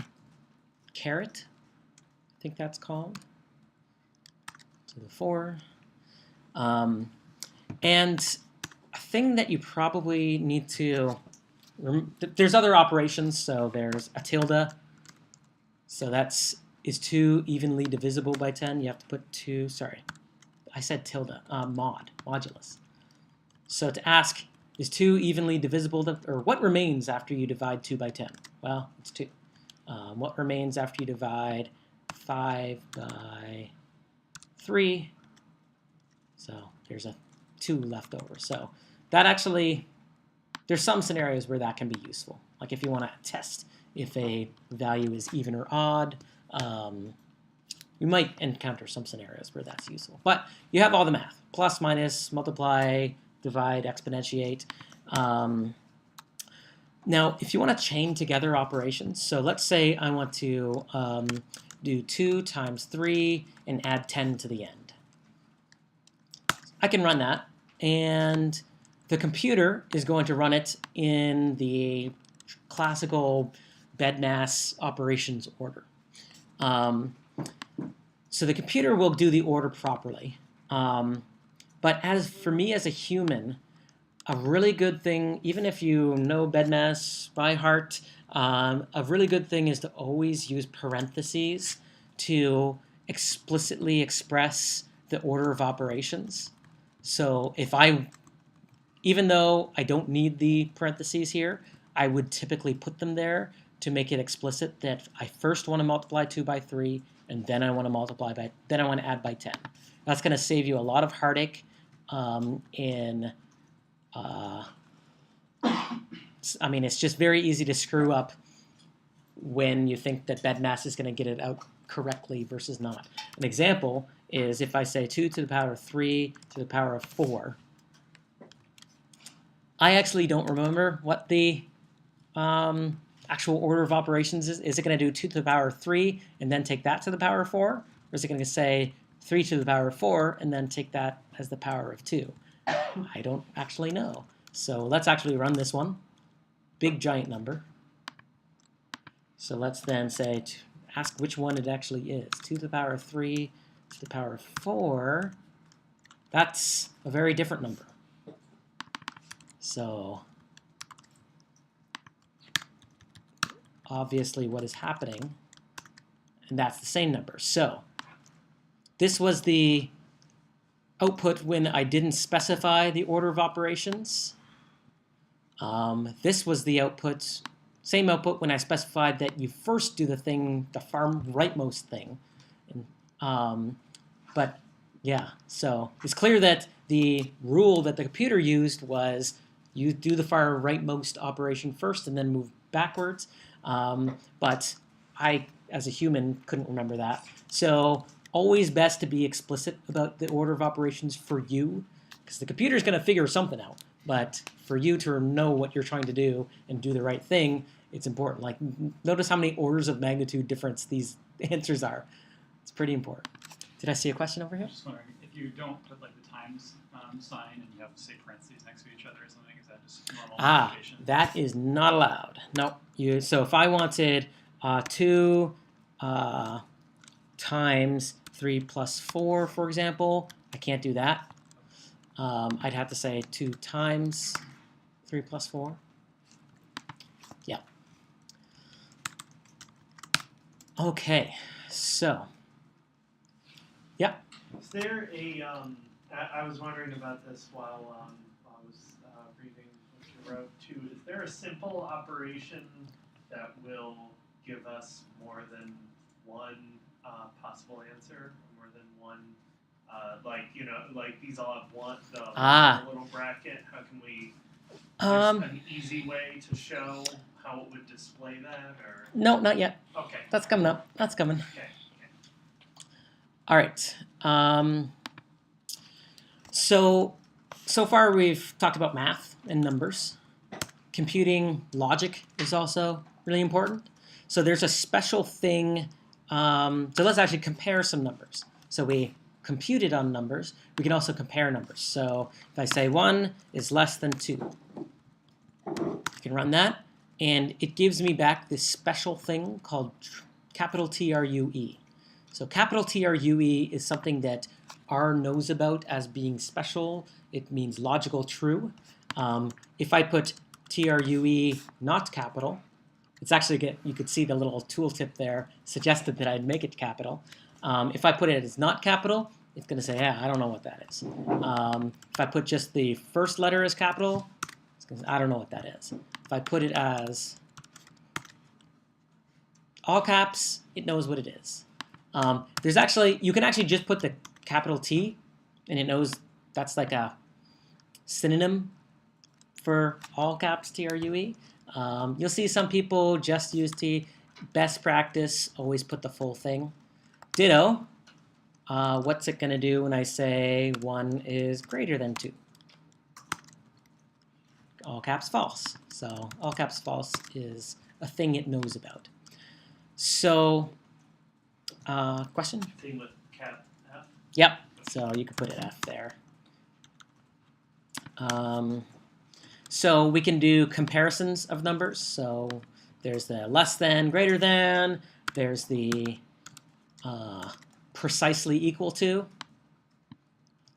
A: caret, I think that's called, to the 4. And a thing that you probably need to, there's other operations, so there's a tilde, so is 2 evenly divisible by 10? You have to put 2, sorry, I said tilde, modulus. So to ask, is 2 evenly divisible, or what remains after you divide 2 by 10? Well, it's 2. What remains after you divide 5 by 3? So there's a 2 left over. So that actually, there's some scenarios where that can be useful. Like if you want to test if a value is even or odd, you might encounter some scenarios where that's useful. But you have all the math: plus, minus, multiply, divide, exponentiate. Now, if you want to chain together operations, so let's say I want to do 2 times 3 and add 10 to the end. I can run that, and the computer is going to run it in the classical BEDMAS operations order. So the computer will do the order properly. But as for me as a human, a really good thing, even if you know BEDMAS by heart, a really good thing is to always use parentheses to explicitly express the order of operations. So if even though I don't need the parentheses here, I would typically put them there to make it explicit that I first want to multiply 2 by 3, and then I want to add by 10. That's going to save you a lot of heartache I mean, it's just very easy to screw up when you think that BEDMAS is going to get it out correctly versus not. An example is if I say 2 to the power of 3 to the power of 4. I actually don't remember what the actual order of operations is. Is it going to do 2 to the power of 3 and then take that to the power of 4? Or is it going to say 3 to the power of 4 and then take that as the power of 2? I don't actually know. So let's actually run this one. Big giant number. So let's then say, ask which one it actually is. 2 to the power of 3 to the power of 4. That's a very different number. So obviously what is happening, and that's the same number. So this was the output when I didn't specify the order of operations. This was the output, same output when I specified that you first do the thing, the far rightmost thing. But yeah, so it's clear that the rule that the computer used was you do the far rightmost operation first and then move backwards. But I, as a human, couldn't remember that. So always best to be explicit about the order of operations for you, because the computer is going to figure something out. But for you to know what you're trying to do and do the right thing, it's important. Like, notice how many orders of magnitude difference these answers are. It's pretty important. Did I see a question over here?
B: I'm just wondering, if you don't put like the times sign and you have, say, parentheses next to each other or something, is that just normal notation?
A: That is not allowed. No. So if I wanted 2 times 3 plus 4, for example, I can't do that. I'd have to say 2 times 3 plus 4. Yeah. Okay, so, yeah.
F: Is there a, I was wondering about this while I was reading what you wrote too. Is there a simple operation that will give us more than one possible answer, or more than one, like, you know, like these all have one, the little bracket? How can we, an easy way to show how it would display that, or?
A: No, not yet.
F: Okay.
A: That's coming up. That's coming.
F: Okay.
A: All right. So far we've talked about math and numbers. Computing logic is also really important. So there's a special thing. So let's actually compare some numbers. So we compute it on numbers, we can also compare numbers. So if I say 1 is less than 2, you can run that, and it gives me back this special thing called capital TRUE. So capital TRUE is something that R knows about as being special. It means logical true. If I put TRUE not capital, it's actually, you could see the little tooltip there suggested that I'd make it capital. If I put it as not capital, it's going to say, yeah, I don't know what that is. If I put just the first letter as capital, it's going to say, I don't know what that is. If I put it as all caps, it knows what it is. There's actually, you can actually just put the capital T, and it knows that's like a synonym for all caps TRUE. You'll see some people just use T. Best practice, always put the full thing. Ditto, what's it going to do when I say 1 is greater than 2? All caps false. So all caps false is a thing it knows about. So, question?
F: Thing with cap F.
A: Yep, so you can put it F there. So we can do comparisons of numbers. So there's the less than, greater than, there's the precisely equal to.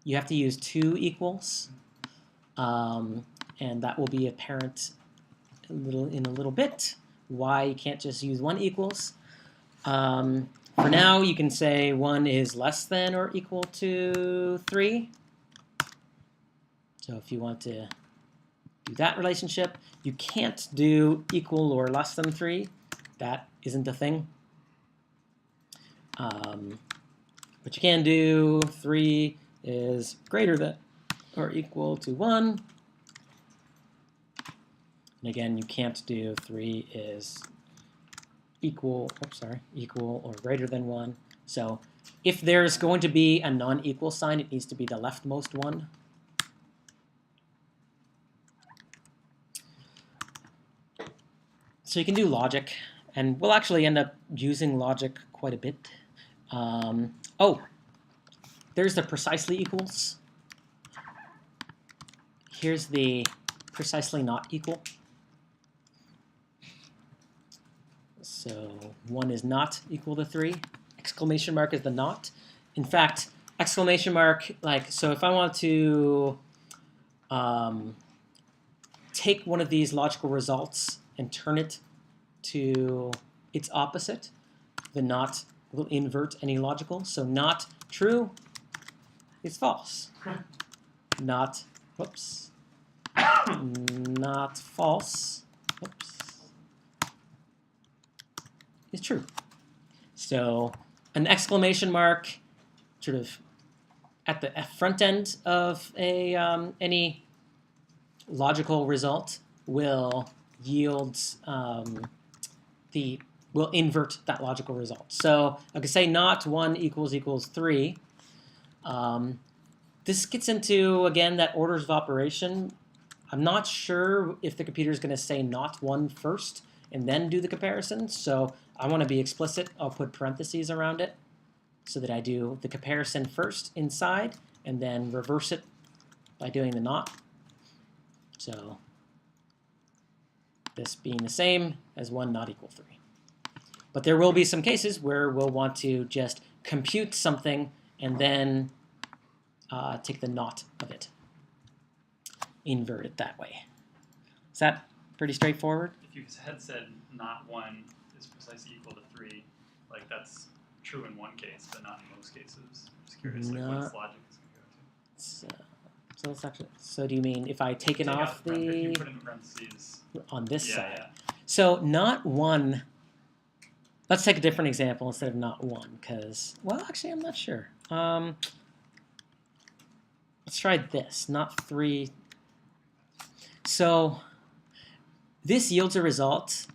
A: You have to use 2 equals, and that will be apparent in a little bit why you can't just use 1 equals. For now, you can say 1 is less than or equal to 3. So if you want to do that relationship, you can't do equal or less than 3. That isn't a thing. But you can do 3 is greater than or equal to 1. And again, you can't do 3 is equal or greater than 1. So if there's going to be a non-equal sign, it needs to be the leftmost one. So you can do logic, and we'll actually end up using logic quite a bit. Oh, there's the precisely equals. Here's the precisely not equal. So 1 is not equal to 3. Exclamation mark is the not. In fact, exclamation mark, so if I want to take one of these logical results and turn it to its opposite, the not will invert any logical. So not true is false. Not, whoops, not false, whoops, is true. So an exclamation mark sort of at the front end of a any logical result will yield will invert that logical result. So I could say not 1 equals 3. This gets into, again, that orders of operation. I'm not sure if the computer is going to say not 1 first and then do the comparison. So I want to be explicit. I'll put parentheses around it so that I do the comparison first inside and then reverse it by doing the not. So this being the same as 1 not equal 3. But there will be some cases where we'll want to just compute something and then take the not of it. Invert it that way. Is that pretty straightforward?
B: If you had said not 1 is precisely equal to 3, like that's true in one case, but not in most cases. I'm just curious, like what its logic is going to go to.
A: So let's actually. So do you mean if I take it off
B: If you
A: the
B: put in parentheses
A: on this side?
B: Yeah.
A: So not 1. Let's take a different example instead of not 1, because well, actually, I'm not sure. Let's try this. Not 3. So this yields a result,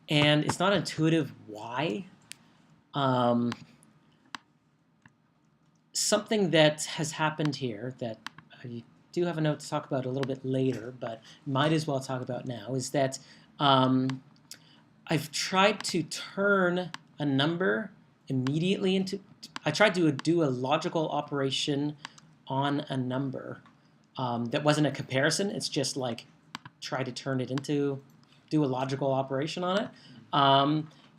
A: and it's not intuitive why. Something that has happened here that I do have a note to talk about a little bit later, but might as well talk about now, is that I've tried to turn a number immediately into. I tried to do a logical operation on a number that wasn't a comparison. It's just like try to turn it into, do a logical operation on it.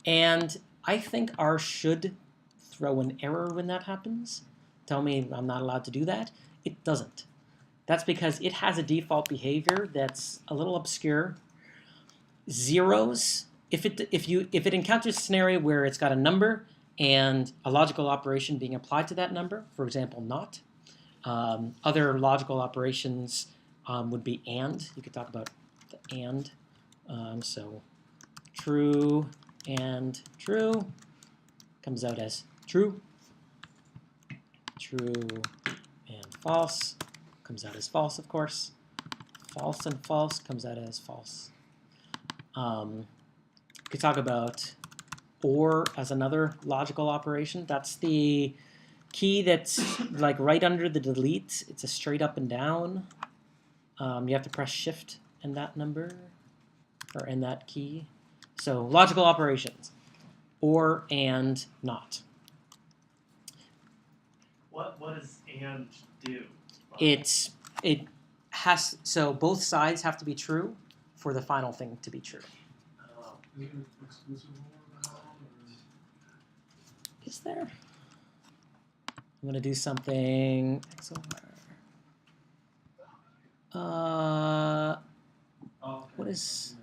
A: And I think R should throw an error when that happens. Tell me I'm not allowed to do that. It doesn't. That's because it has a default behavior that's a little obscure. Zeros, if it encounters a scenario where it's got a number and a logical operation being applied to that number, for example, not. Other logical operations would be and. You could talk about the and. So true and true comes out as true. True and false comes out as false, of course. False and false comes out as false. We could talk about or as another logical operation. That's the key that's like right under the delete. It's a straight up and down. You have to press shift in that number or in that key. So logical operations, or and not.
F: What does and do?
A: So both sides have to be true for the final thing to be true.
G: Is it an exclusive rule at all,
A: Is there? I'm gonna do something. What is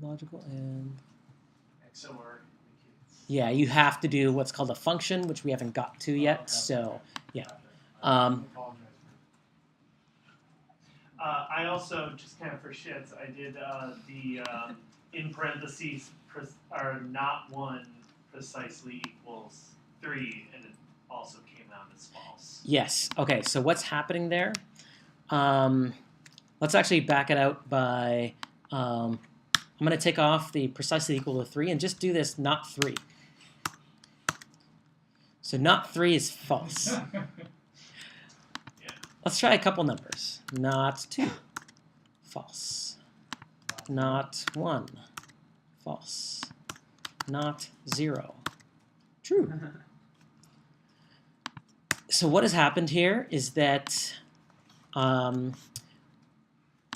A: logical and
F: XOR.
A: yeah, you have to do what's called a function, which we haven't got to yet. So yeah.
F: I also, just kind of for shits, I did the in parentheses are not 1 precisely equals 3, and it also came out as false.
A: Yes. Okay. So what's happening there? Let's actually back it out by. I'm going to take off the precisely equal to 3 and just do this not 3. So not 3 is false. Let's try a couple numbers. Not 2, false. Not 1, false. Not 0, true. So what has happened here is that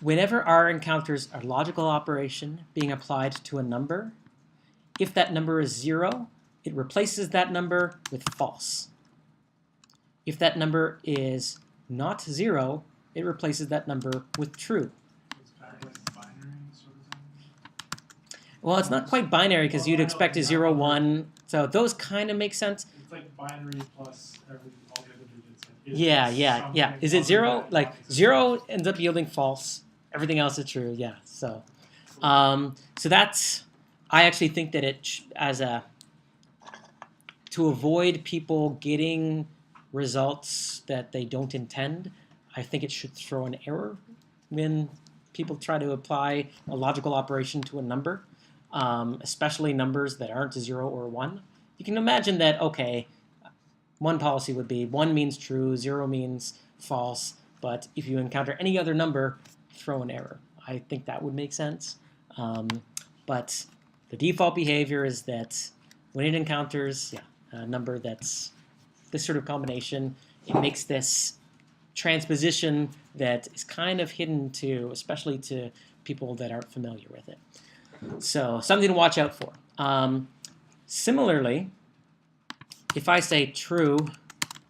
A: whenever R encounters a logical operation being applied to a number, if that number is 0, it replaces that number with false. If that number is not 0, it replaces that number with true.
G: It's kind of like binary sort of thing.
A: Well, it's not quite binary because you'd expect a 0, 1. So those kind of make sense.
G: It's like binary plus everything, all the other digits.
A: Yeah. Is it 0? Like 0 ends up yielding false. Everything else is true. Yeah. So, so that's. I actually think that it to avoid people getting results that they don't intend, I think it should throw an error when people try to apply a logical operation to a number, especially numbers that aren't 0 or 1. You can imagine that, okay, one policy would be 1 means true, 0 means false, but if you encounter any other number, throw an error. I think that would make sense. But the default behavior is that when it encounters a number that's this sort of combination, it makes this transposition that is kind of hidden to, especially to people that aren't familiar with it. So something to watch out for. Similarly, if I say true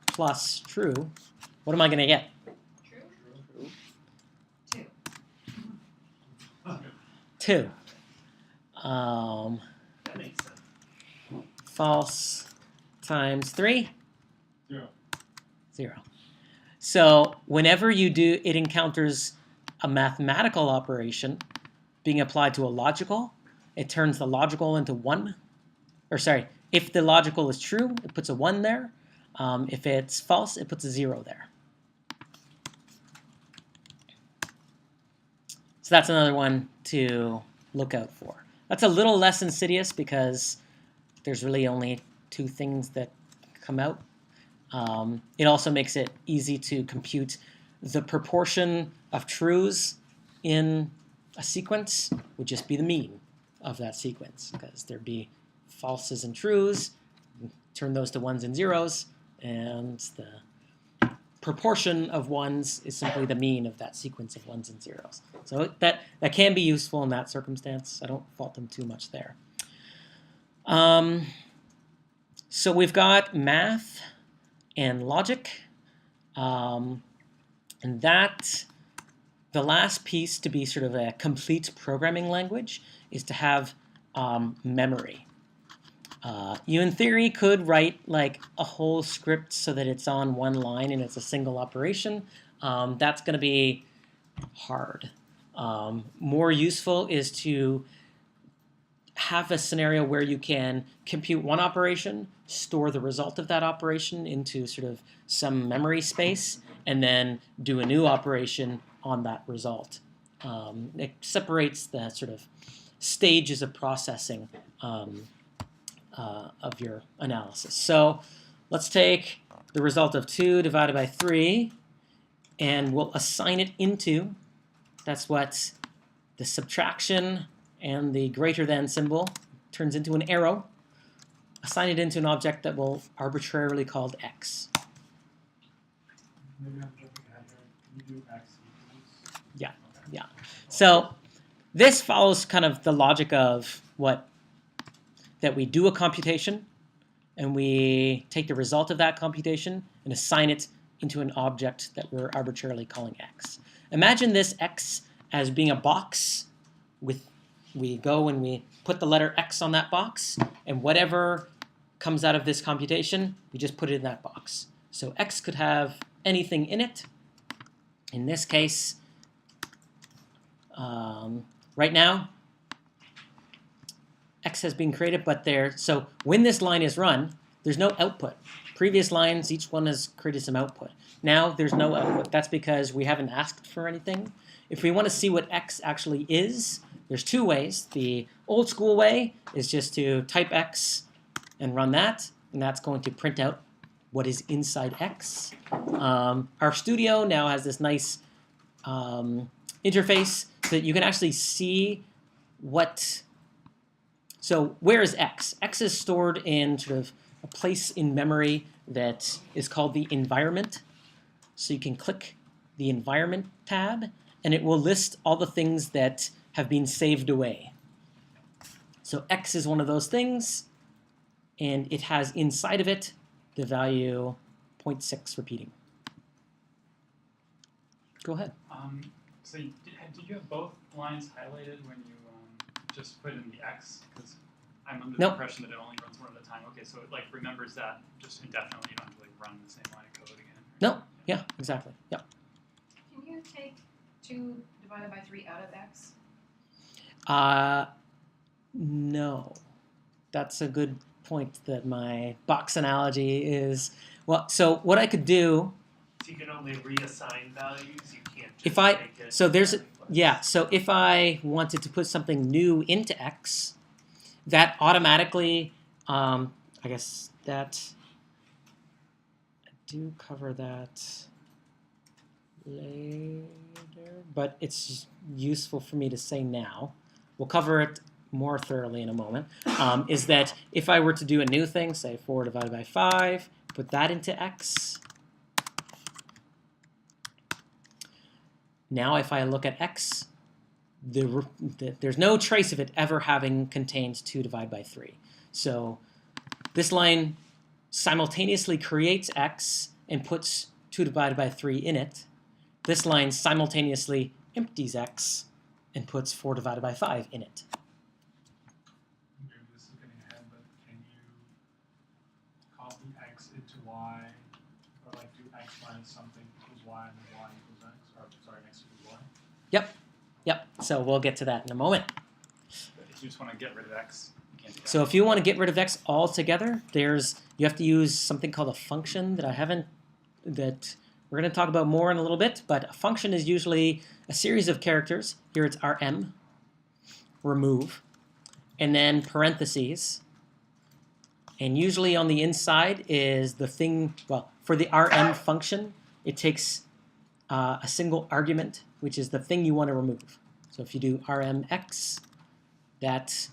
A: plus true, what am I going to get?
E: True? 2.
A: 2.
F: That makes sense.
A: False times 3?
G: 0.
A: 0. So whenever you do, it encounters a mathematical operation being applied to a logical, it turns the logical into 1. Or sorry, if the logical is true, it puts a 1 there. If it's false, it puts a 0 there. So that's another one to look out for. That's a little less insidious because there's really only 2 things that come out. It also makes it easy to compute the proportion of trues in a sequence would just be the mean of that sequence, because there'd be falses and trues, turn those to ones and zeros, and the proportion of ones is simply the mean of that sequence of ones and zeros. So that can be useful in that circumstance. I don't fault them too much there. So we've got math and logic, and that the last piece to be sort of a complete programming language is to have memory. You, in theory, could write like a whole script so that it's on one line and it's a single operation. That's going to be hard. More useful is to have a scenario where you can compute one operation, store the result of that operation into sort of some memory space, and then do a new operation on that result. It separates the sort of stages of processing of your analysis. So let's take the result of 2 divided by 3, and we'll assign it into, that's what the subtraction and the greater than symbol turns into an arrow. Assign it into an object that we'll arbitrarily called x.
G: Maybe I'm jumping ahead here. Can you do x equals?
A: Yeah,
G: Okay.
A: yeah. So this follows kind of the logic of that we do a computation, and we take the result of that computation and assign it into an object that we're arbitrarily calling x. Imagine this x as being a box with, we go and we put the letter x on that box, and whatever comes out of this computation, we just put it in that box. So x could have anything in it. In this case, right now, x has been created, but so when this line is run, there's no output. Previous lines, each one has created some output. Now there's no output. That's because we haven't asked for anything. If we want to see what x actually is, there's two ways. The old school way is just to type x and run that, and that's going to print out what is inside x. R RStudio now has this nice interface so that you can actually see what. So where is x? X is stored in sort of a place in memory that is called the environment. So you can click the environment tab, and it will list all the things that have been saved away. So x is one of those things, and it has inside of it the value 0.6 repeating. Go ahead.
B: So did you have both lines highlighted when you just put in the x? Because I'm under the
A: Nope.
B: impression that it only runs one at a time. Okay, so it like remembers that just indefinitely. You don't have to like run the same line of code again.
A: No, yeah, exactly. Yeah.
H: Can you take 2 divided by 3 out of x?
A: No. That's a good point that my box analogy is. Well, so what I could do,
F: So you can only reassign values. You can't just
A: If I-
F: make it
A: so there's a-
F: every place.
A: yeah, so if I wanted to put something new into x, that automatically, I guess that, I do cover that later, but it's useful for me to say now. We'll cover it more thoroughly in a moment, is that if I were to do a new thing, say 4 divided by 5, put that into x. Now if I look at x, there's no trace of it ever having contained 2 divided by 3. So this line simultaneously creates x and puts 2 divided by 3 in it. This line simultaneously empties x and puts 4 divided by 5 in it.
G: Maybe this is getting ahead, but can you copy x into y, or like do x minus something equals y and then y equals x, or sorry, x equals y?
A: Yep, so we'll get to that in a moment.
B: But if you just want to get rid of x, you can't do that.
A: So if you want to get rid of x altogether, you have to use something called a function that we're going to talk about more in a little bit, but a function is usually a series of characters. Here it's rm, remove, and then parentheses. And usually on the inside is the thing, well, for the rm function, it takes a single argument, which is the thing you want to remove. So if you do rmx, that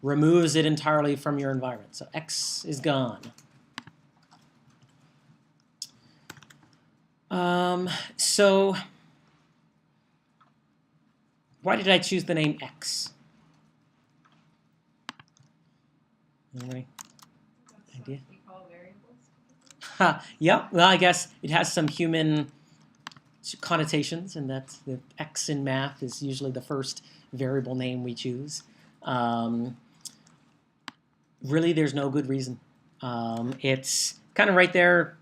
A: removes it entirely from your environment. So X is gone. So why did I choose the name X? Anybody?
H: That's
A: Idea?
H: what we call variables.
A: Yeah, well, I guess it has some human connotations, and that the X in math is usually the first variable name we choose. Really, there's no good reason. It's kind of right there,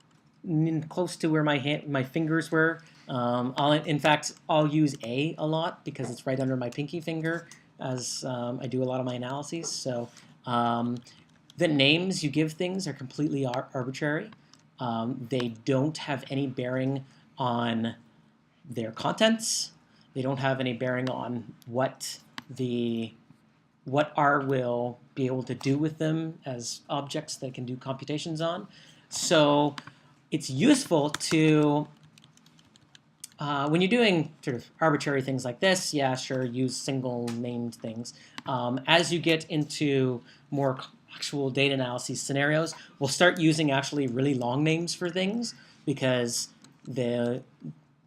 A: close to where my fingers were. In fact, I'll use A lot because it's right under my pinky finger as I do a lot of my analyses. So the names you give things are completely arbitrary. They don't have any bearing on their contents. They don't have any bearing on what R will be able to do with them as objects that can do computations on. So it's useful to, when you're doing sort of arbitrary things like this, yeah, sure, use single named things. As you get into more actual data analysis scenarios, we'll start using actually really long names for things because the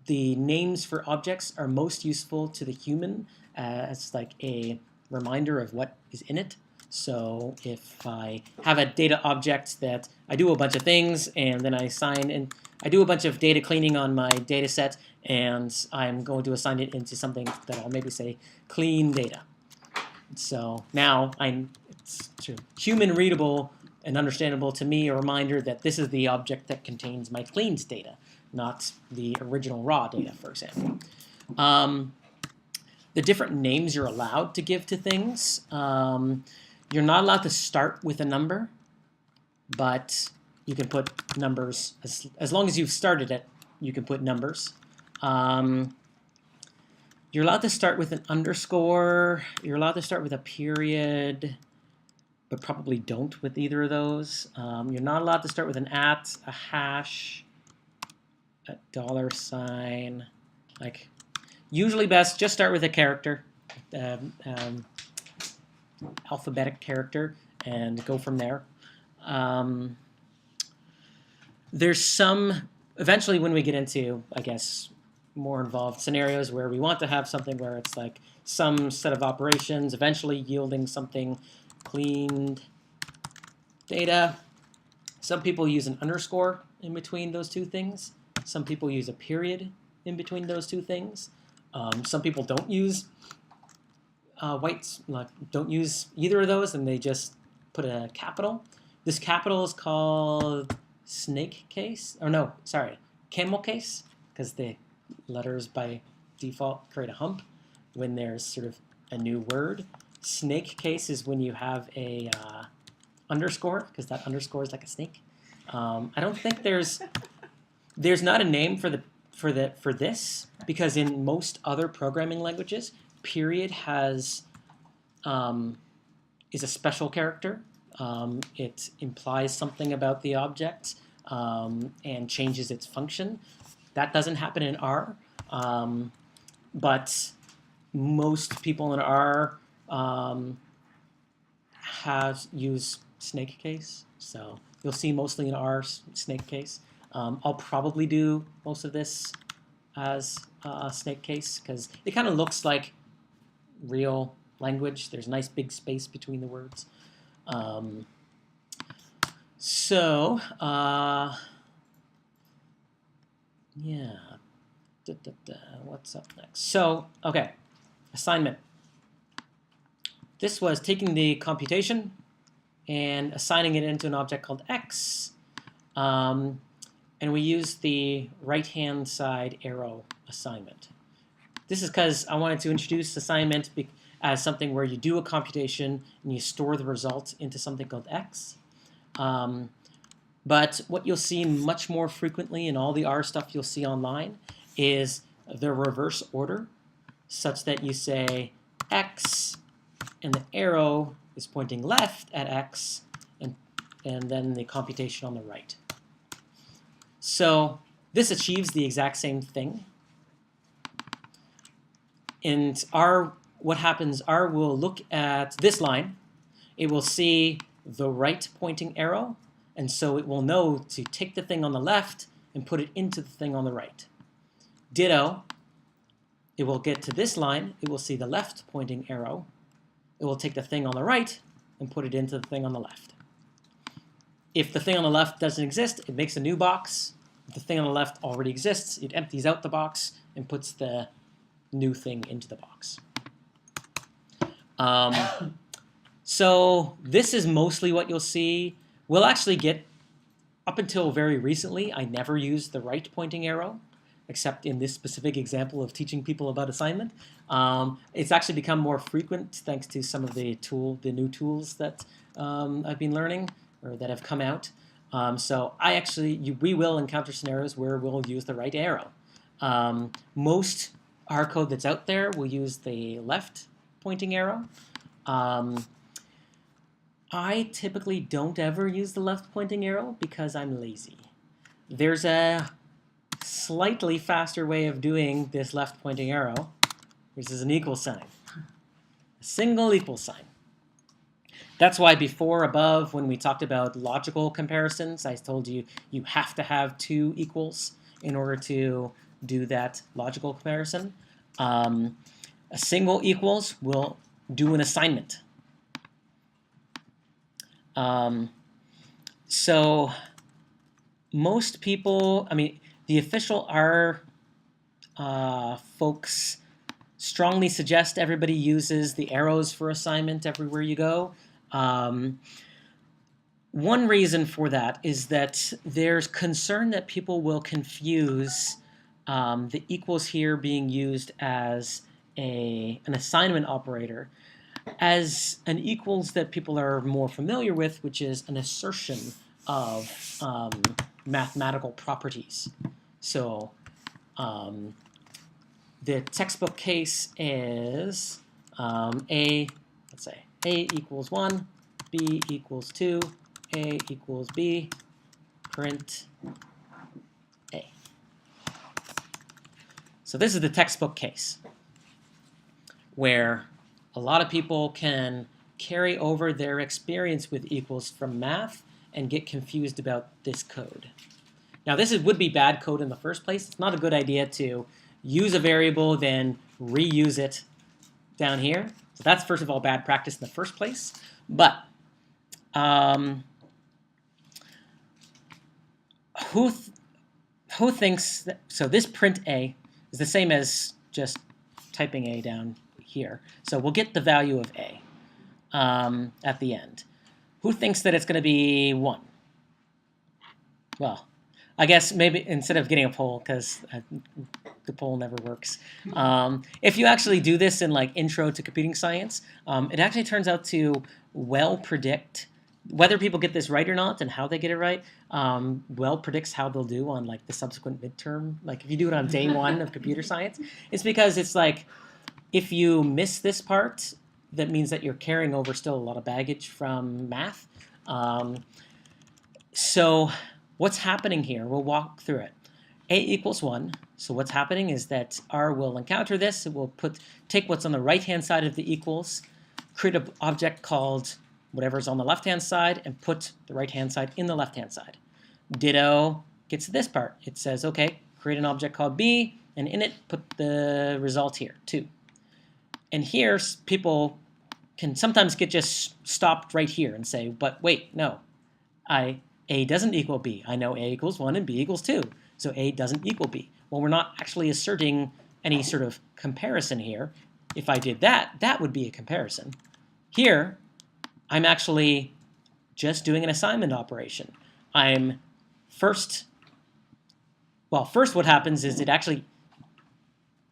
A: names for objects are most useful to the human as like a reminder of what is in it. So if I have a data object that I do a bunch of things and then I do a bunch of data cleaning on my data set and I'm going to assign it into something that I'll maybe say clean data. So now it's sort of human readable and understandable to me, a reminder that this is the object that contains my cleaned data, not the original raw data, for example. The different names you're allowed to give to things. You're not allowed to start with a number, but you can put numbers. As long as you've started it, you can put numbers. You're allowed to start with an underscore. You're allowed to start with a period, but probably don't with either of those. You're not allowed to start with an @ a hash, a $sign. Like, usually best just start with a character, alphabetic character, and go from there. There's some, eventually when we get into, I guess, more involved scenarios where we want to have something where it's like some set of operations eventually yielding something cleaned data. Some people use an underscore in between those two things. Some people use a period in between those two things. Some people don't use don't use either of those, and they just put a capital. This capital is called snake case, or no, sorry, camel case, because the letters by default create a hump when there's sort of a new word. Snake case is when you have a underscore, because that underscore is like a snake. I don't think there's not a name for this, because in most other programming languages, period is a special character. It implies something about the object and changes its function. That doesn't happen in R, but most people in R use snake case. So you'll see mostly in R snake case. I'll probably do most of this as snake case because it kind of looks like real language. There's a nice big space between the words. Yeah. What's up next? So, okay, assignment. This was taking the computation and assigning it into an object called X. And we use the right-hand side arrow assignment. This is because I wanted to introduce assignment as something where you do a computation and you store the result into something called X. But what you'll see much more frequently in all the R stuff you'll see online is the reverse order, such that you say X and the arrow is pointing left at X and then the computation on the right. So this achieves the exact same thing. And R, what happens, R will look at this line it will see the right pointing arrow, and so it will know to take the thing on the left and put it into the thing on the right. Ditto, it will get to this line, it will see the left pointing arrow, it will take the thing on the right and put it into the thing on the left. If the thing on the left doesn't exist, it makes a new box. If the thing on the left already exists, it empties out the box and puts the new thing into the box. So this is mostly what you'll see. We'll actually get, up until very recently, I never used the right pointing arrow, except in this specific example of teaching people about assignment. It's actually become more frequent thanks to some of the new tools that I've been learning or that have come out. So we will encounter scenarios where we'll use the right arrow. Most R code that's out there will use the left pointing arrow. I typically don't ever use the left pointing arrow because I'm lazy. There's a slightly faster way of doing this left pointing arrow, which is an equal sign. A single equal sign. That's why before above, when we talked about logical comparisons, I told you you have to have two equals in order to do that logical comparison. A single equals will do an assignment. So most people, the official R folks strongly suggest everybody uses the arrows for assignment everywhere you go. One reason for that is that there's concern that people will confuse the equals here being used as an assignment operator as an equals that people are more familiar with, which is an assertion of mathematical properties. So the textbook case is let's say A equals 1, B equals 2, A equals B, print A. So this is the textbook case where a lot of people can carry over their experience with equals from math and get confused about this code. Now this would be bad code in the first place. It's not a good idea to use a variable, then reuse it down here. So that's first of all bad practice in the first place. But who thinks that, so this print A is the same as just typing A down here. So we'll get the value of A at the end. Who thinks that it's going to be 1? Well, I guess maybe instead of getting a poll, because the poll never works. If you actually do this in like Intro to Computing Science, it actually turns out to well predict whether people get this right or not and how they get it right. Well predicts how they'll do on like the subsequent midterm. Like if you do it on day 1 of computer science, it's because it's like if you miss this part, that means that you're carrying over still a lot of baggage from math. So what's happening here? We'll walk through it. A equals 1. So what's happening is that R will encounter this. It will take what's on the right-hand side of the equals, create an object called whatever's on the left-hand side, and put the right-hand side in the left-hand side. Ditto gets to this part. It says, okay, create an object called B, and in it, put the result here, 2. And here, people can sometimes get just stopped right here and say, but wait, no, A doesn't equal B. I know A equals 1 and B equals 2, so A doesn't equal B. Well, we're not actually asserting any sort of comparison here. If I did that, that would be a comparison. Here, I'm actually just doing an assignment operation. First what happens is it actually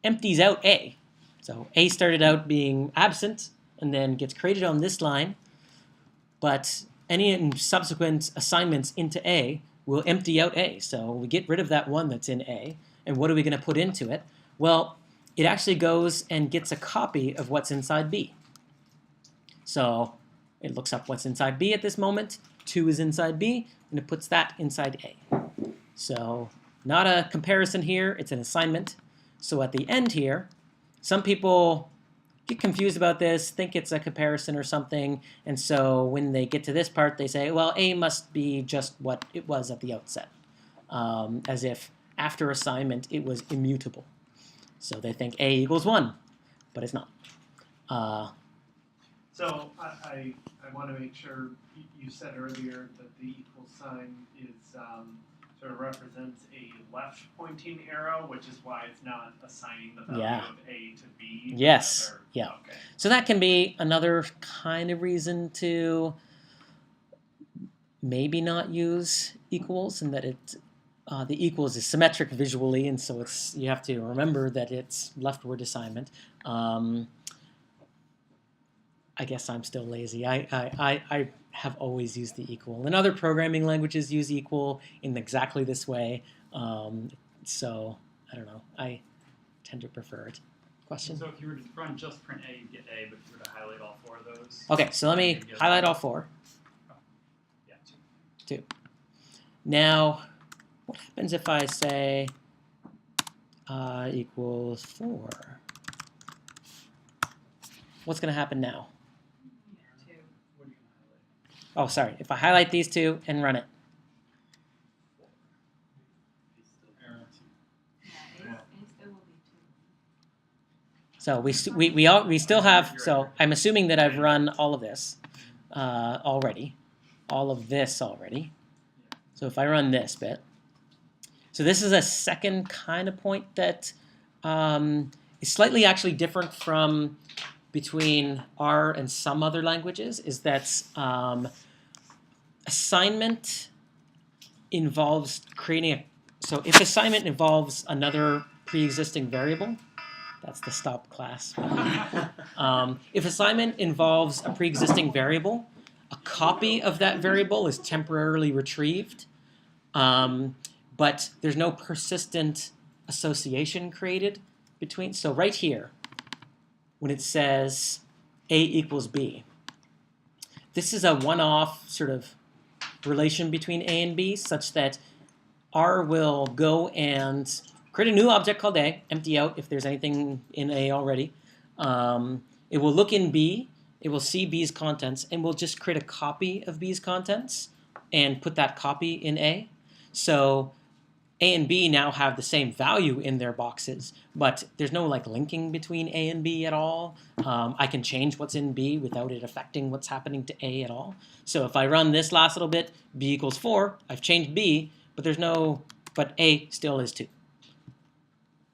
A: empties out A. So A started out being absent and then gets created on this line, but any subsequent assignments into A will empty out A. So we get rid of that 1 that's in A, and what are we going to put into it? Well, it actually goes and gets a copy of what's inside B. So it looks up what's inside B at this moment. 2 is inside B, and it puts that inside A. So not a comparison here, it's an assignment. So at the end here, some people get confused about this, think it's a comparison or something, and so when they get to this part, they say, well, A must be just what it was at the outset, as if after assignment it was immutable. So they think A equals 1, but it's not.
F: So I want to make sure you said earlier that the equal sign is sort of represents a left pointing arrow, which is why it's not assigning the value
A: Yeah.
F: of A to B.
A: Yes.
F: Or,
A: Yeah.
F: Okay.
A: So that can be another kind of reason to maybe not use equals, and that it the equals is symmetric visually, and so it's you have to remember that it's leftward assignment. I guess I'm still lazy. I have always used the equal, and other programming languages use equal in exactly this way. So I don't know. I tend to prefer it. Question?
B: So if you were to run just print A, you'd get A, but if you were to highlight all 4 of those.
A: Okay, so let me
B: you'd get
A: highlight all 4.
B: Yeah, 2.
A: Now, what happens if I say equals 4? What's going to happen now?
H: Two.
B: What are you going to highlight?
A: Oh, sorry. If I highlight these 2 and run it.
G: Error.
H: Yeah, A still will be two.
A: So we still have. So I'm assuming that I've run all of this already, all of this already. So if I run this bit, so this is a second kind of point that is slightly actually different from between R and some other languages. Is that assignment involves creating a. So if assignment involves another pre-existing variable. That's the stop class. If assignment involves a pre-existing variable, a copy of that variable is temporarily retrieved, but there's no persistent association created between. So right here, when it says A equals B, this is a one-off sort of relation between A and B, such that R will go and create a new object called A, empty out if there's anything in A already. It will look in B, it will see B's contents, and we'll just create a copy of B's contents and put that copy in A. So A and B now have the same value in their boxes, but there's no like linking between A and B at all. I can change what's in B without it affecting what's happening to A at all. So if I run this last little bit, B equals 4, I've changed B, but A still is 2.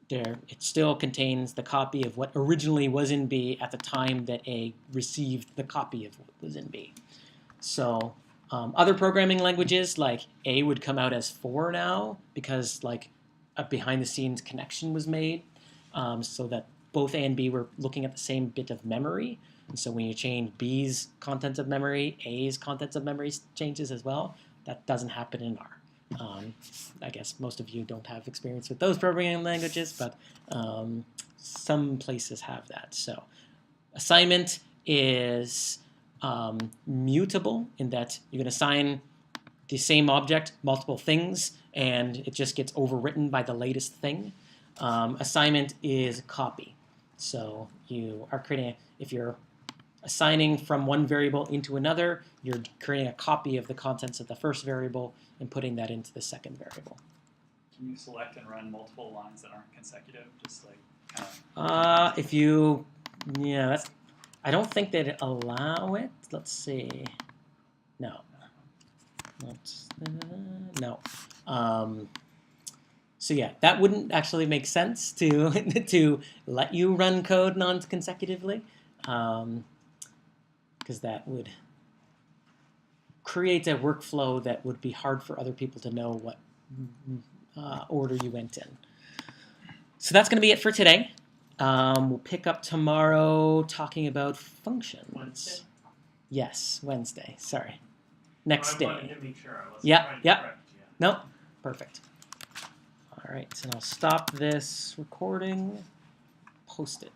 A: It still contains the copy of what originally was in B at the time that A received the copy of what was in B. So other programming languages, like A would come out as 4 now because like a behind-the-scenes connection was made so that both A and B were looking at the same bit of memory. And so when you change B's contents of memory, A's contents of memory changes as well. That doesn't happen in R. I guess most of you don't have experience with those programming languages, but some places have that. So assignment is mutable in that you can assign the same object multiple things, and it just gets overwritten by the latest thing. Assignment is copy. So you are creating, if you're assigning from one variable into another, you're creating a copy of the contents of the first variable and putting that into the second variable.
B: Can you select and run multiple lines that aren't consecutive? Just like kind of.
A: If you, yeah, that's. I don't think they'd allow it. Let's see. No. No. So yeah, that wouldn't actually make sense to to let you run code non-consecutively, because that would create a workflow that would be hard for other people to know what order you went in. So that's going to be it for today. We'll pick up tomorrow talking about functions.
F: Wednesday?
A: Yes, Wednesday. Sorry. Next
F: I wanted
A: day.
F: to make sure I wasn't
A: Yeah,
F: trying to
A: yeah.
F: correct you.
A: No? Perfect. All right, and I'll stop this recording, post it.